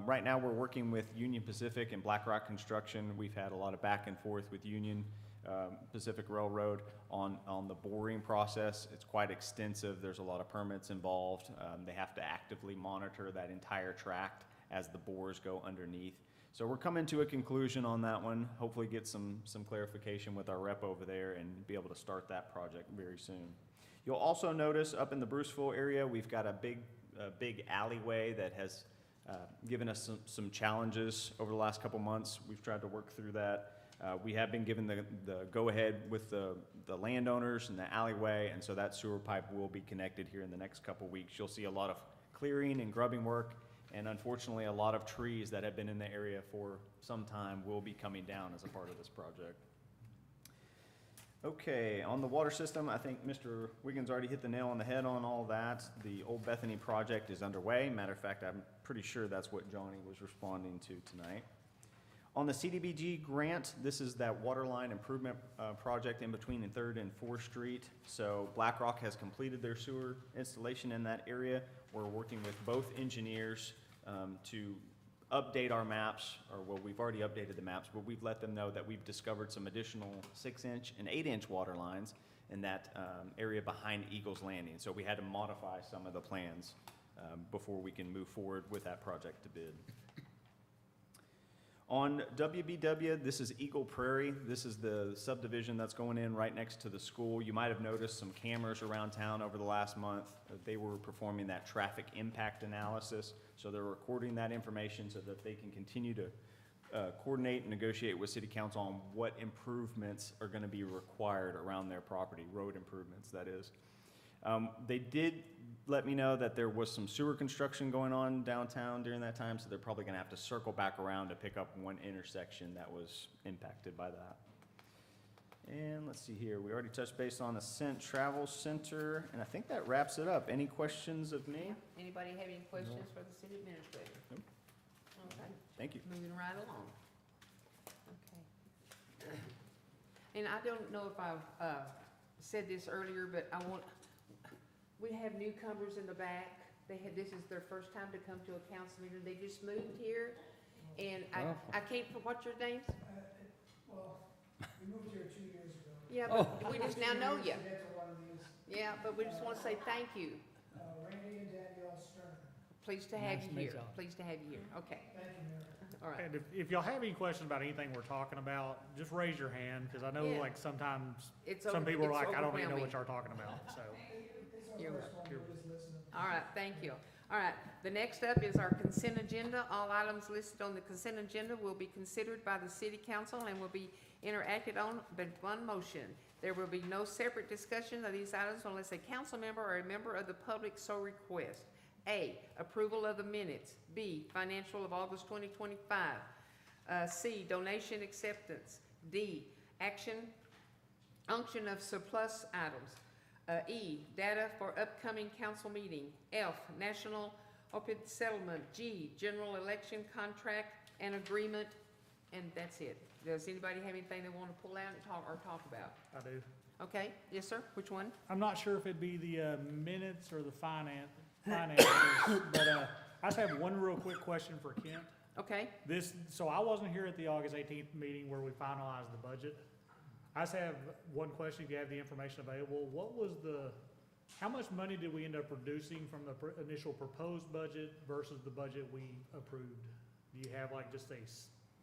right now we're working with Union Pacific and Black Rock Construction. We've had a lot of back and forth with Union Pacific Railroad on the boring process. It's quite extensive. There's a lot of permits involved. They have to actively monitor that entire tract as the bores go underneath. So we're coming to a conclusion on that one. Hopefully get some clarification with our rep over there and be able to start that project very soon. You'll also notice up in the Bruceville area, we've got a big alleyway that has given us some challenges over the last couple months. We've tried to work through that. We have been given the go-ahead with the landowners and the alleyway, and so that sewer pipe will be connected here in the next couple weeks. You'll see a lot of clearing and grubbing work, and unfortunately, a lot of trees that have been in the area for some time will be coming down as a part of this project. Okay, on the water system, I think Mr. Wiggins already hit the nail on the head on all that. The Old Bethany project is underway. Matter of fact, I'm pretty sure that's what Johnny was responding to tonight. On the CDBG grant, this is that water line improvement project in between 3rd and 4th Street. So Black Rock has completed their sewer installation in that area. We're working with both engineers to update our maps, or well, we've already updated the maps, but we've let them know that we've discovered some additional 6-inch and 8-inch water lines in that area behind Eagles Landing. So we had to modify some of the plans before we can move forward with that project to bid. On WBW, this is Eagle Prairie. This is the subdivision that's going in right next to the school. You might have noticed some cameras around town over the last month. They were performing that traffic impact analysis, so they're recording that information so that they can continue to coordinate and negotiate with City Council on what improvements are going to be required around their property, road improvements, that is. They did let me know that there was some sewer construction going on downtown during that time, so they're probably gonna have to circle back around to pick up one intersection that was impacted by that. And let's see here, we already touched base on Ascent Travel Center, and I think that wraps it up. Any questions of me? Anybody have any questions for the city administrator? Nope. Okay. Thank you. Moving right along. Okay. And I don't know if I've said this earlier, but we have newcomers in the back. This is their first time to come to a council meeting. They just moved here, and I can't, what's your names? Well, we moved here 2 years ago. Yeah, but we just now know you. Yeah, but we just want to say thank you. Randy and Danielle Stern. Pleased to have Nice you to meet here. y'all. Pleased to have you here. Okay. Thank you, Mayor. All right. And if y'all have any questions about anything we're talking about, just raise your hand, because I know Yeah. like sometimes It's some people are it's like, I don't even know overwhelming. what y'all are talking about, so. You're First one, we'll just listen. All right, thank you. All right, the next up is our consent agenda. All items listed on the consent agenda will be considered by the city council and will be interacted on by one motion. There will be no separate discussion of these items unless a council member or a member of the public so requests. A, approval of the minutes. B, financial of August 2025. C, donation acceptance. D, unction of surplus items. E, data for upcoming council meeting. F, national opioid settlement. G, general election contract and agreement, and that's it. Does anybody have anything they want to pull out and talk about? I do. Okay, yes, sir, which one? I'm not sure if it'd be the minutes or the finances, but I just have one real quick question for Kent. Okay, So I wasn't here at the August 18th meeting where we finalized the budget. I just have one question, if you have the information available. How much money did we end up reducing from the initial proposed budget versus the budget we approved? Do you have like just a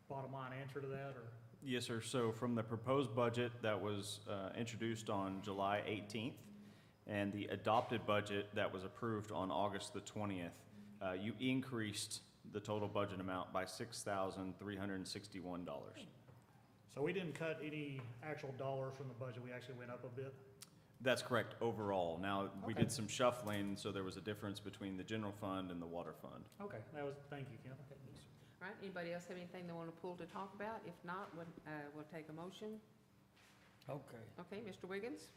bottom line answer to that, or? Yes, sir. So from the proposed budget that was introduced on July 18th and the adopted budget that was approved on August the 20th, you increased the total budget amount by $6,361. So we didn't cut any actual dollars from the budget, we actually went up a bit? That's correct, overall. Now, we Okay. did some shuffling, so there was a difference between the general fund and the water fund. Okay, thank you, Kent. all right, anybody else have anything they want to pull to talk about? If not, we'll take a motion. Okay. Okay, Mr. Wiggins?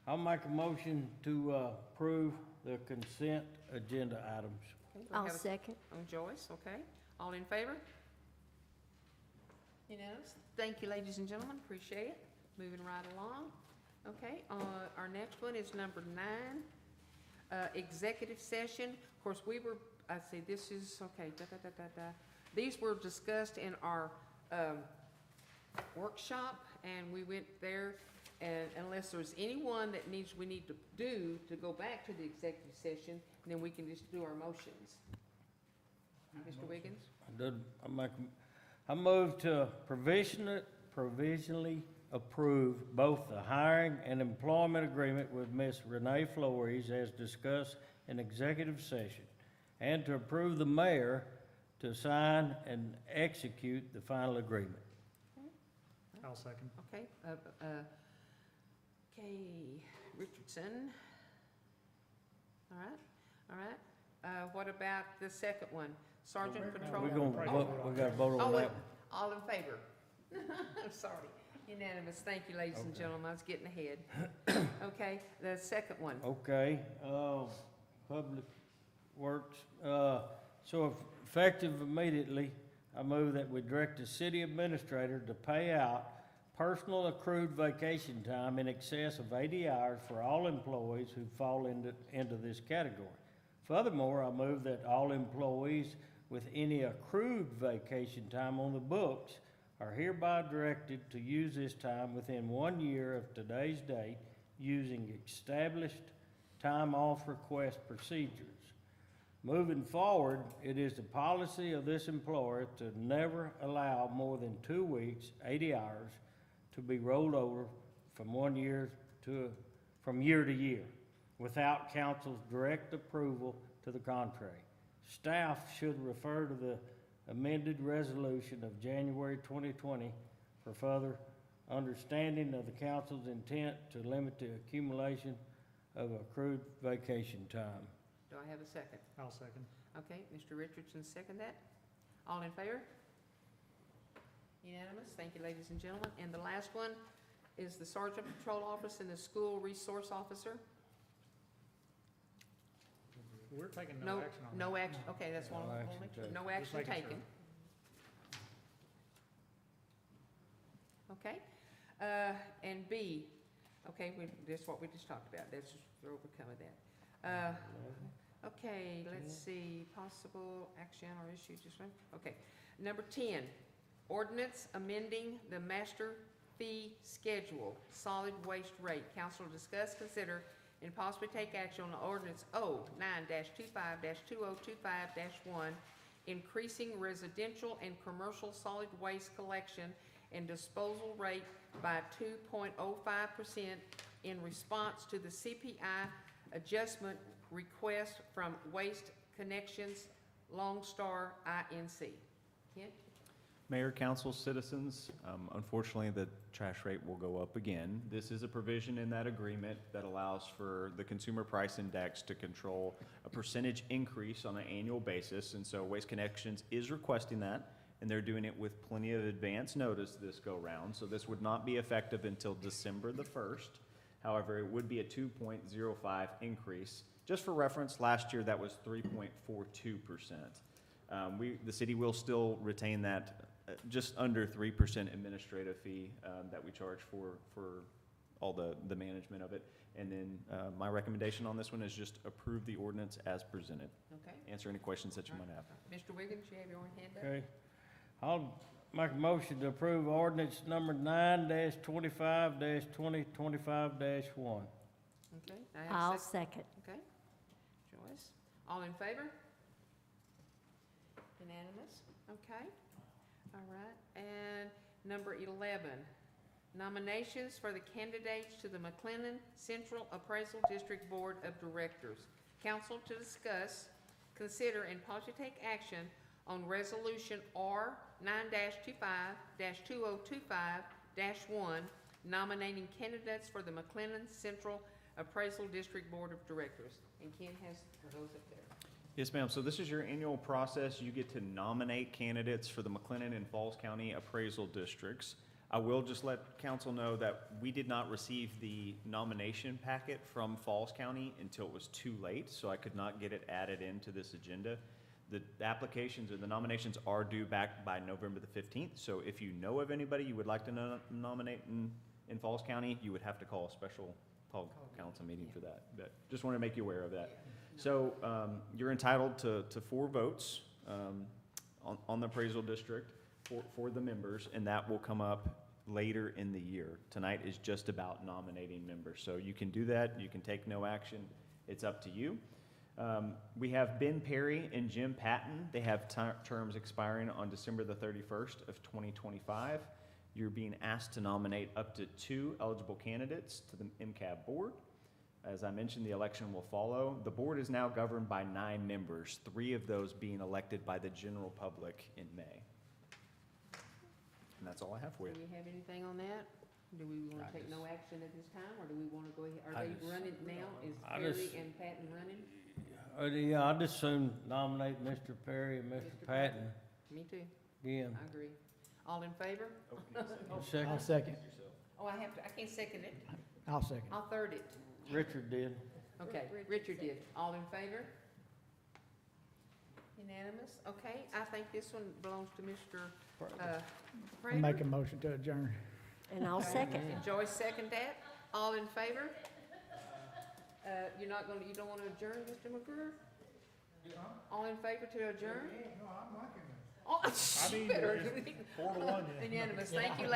I'll make a motion to approve the consent agenda items. Okay, do I I'll have a- second. Joyce, okay. All in favor? Unanimous. Thank you, ladies and gentlemen, appreciate it. Moving right along. Okay, our next one is number 9, executive session. Of course, this is, okay, These were discussed in our workshop, and we went there, and unless there's anyone that we need to do to go back to the executive session, then we can just do our motions. Mr. Wiggins? I move to provisionally approve both the hiring and employment agreement with Ms. Renee Flores as discussed in executive session, and to approve the mayor to sign and execute the final agreement. I'll second. Okay, Richardson. All right. What about the second one? Sergeant Patrol? We're gonna vote, we gotta vote on wait, that. all in favor? I'm sorry. Unanimous. Thank you, ladies and gentlemen. I was getting ahead. Okay, the second one. Okay, Public Works, so effective immediately, I move that we direct the city administrator to pay out personal accrued vacation time in excess of 80 hours for all employees who fall into this category. Furthermore, I move that all employees with any accrued vacation time on the books are hereby directed to use this time within 1 year of today's date using established time off request procedures. Moving forward, it is the policy of this employer to never allow more than 2 weeks, 80 hours, to be rolled over from year to year, without council's direct approval to the contrary. Staff should refer to the amended resolution of January 2020 for further understanding of the council's intent to limit the accumulation of accrued vacation time. Do I have a second? I'll second. Okay, Mr. Richardson, second that. All in favor? Unanimous. Thank you, ladies and gentlemen. And the last one is the Sergeant Patrol Office and the School Resource Officer. We're taking no action on that. No action, okay, that's one, No action taken. no action making taken. Okay, and B, okay, that's what we just talked about, that's, we're overcome with that. Okay, let's see, possible action or issue, just one, okay. Number 10, ordinance amending the master fee schedule, solid waste rate. Council will discuss, consider, and possibly take action on ordinance 09-25-2025-1, increasing residential and commercial solid waste collection and disposal rate by 2.05% in response to the CPI adjustment request from Waste Connections Lone Star INC. Kent? Mayor, council, citizens, unfortunately, the trash rate will go up again. This is a provision in that agreement that allows for the Consumer Price Index to control a percentage increase on an annual basis, and so Waste Connections is requesting that, and they're doing it with plenty of advance notice this go-round, so this would not be effective until December the 1st. However, it would be a 2.05 increase. Just for reference, last year that was 3.42%. The city will still retain that just under 3% administrative fee that we charge for all the management of it. And then my recommendation on this one is just approve the ordinance as presented. Okay. Answer any questions that you might have. Mr. Wiggins, you have your hand up? Okay. I'll make a motion to approve ordinance number 9-25-2025-1. Okay. I have a I'll second. second. Okay. Joyce, all in favor? Unanimous, okay. All right, and number 11, nominations for the candidates to the McLennan Central Appraisal District Board of Directors. Council to discuss, consider, and possibly take action on Resolution R 9-25-2025-1, nominating candidates for the McLennan Central Appraisal District Board of Directors. And Ken has those up there. Yes, ma'am. So this is your annual process. You get to nominate candidates for the McLennan and Falls County appraisal districts. I will just let council know that we did not receive the nomination packet from Falls County until it was too late, so I could not get it added into this agenda. The applications or the nominations are due back by November the 15th, so if you know of anybody you would like to nominate in Falls County, you would have to call a special council meeting for that. But just want to make you aware of that. So you're entitled to 4 votes on the appraisal district for the members, and that will come up later in the year. Tonight is just about nominating members. So you can do that. You can take no action. It's up to you. We have Ben Perry and Jim Patton. They have terms expiring on December the 31st of 2025. You're being asked to nominate up to 2 eligible candidates to the MCAB board. As I mentioned, the election will follow. The board is now governed by 9 members, 3 of those being elected by the general public in May. And that's all I have for you. Do you have anything on that? Do we want to take no action at this time, or do we want to go ahead? Are they running now? Is Perry and Patton running? Yeah, I'd just soon nominate Mr. Perry and Mr. Patton. Me too. Again. I agree. All in favor? Second. I'll second. Oh, I can't second it. I'll second. I'll third it. Richard did. Okay, Richard did. All in favor? Unanimous? Okay, I think this one belongs to Mr. I'll Prater. make a motion to adjourn. And I'll second. Joyce second that. All in favor? You don't want to adjourn, Mr. McGruer? All in favor to adjourn? No, I'm liking this. Oh, I mean, better. it's 4-1. Unanimous. Thank you,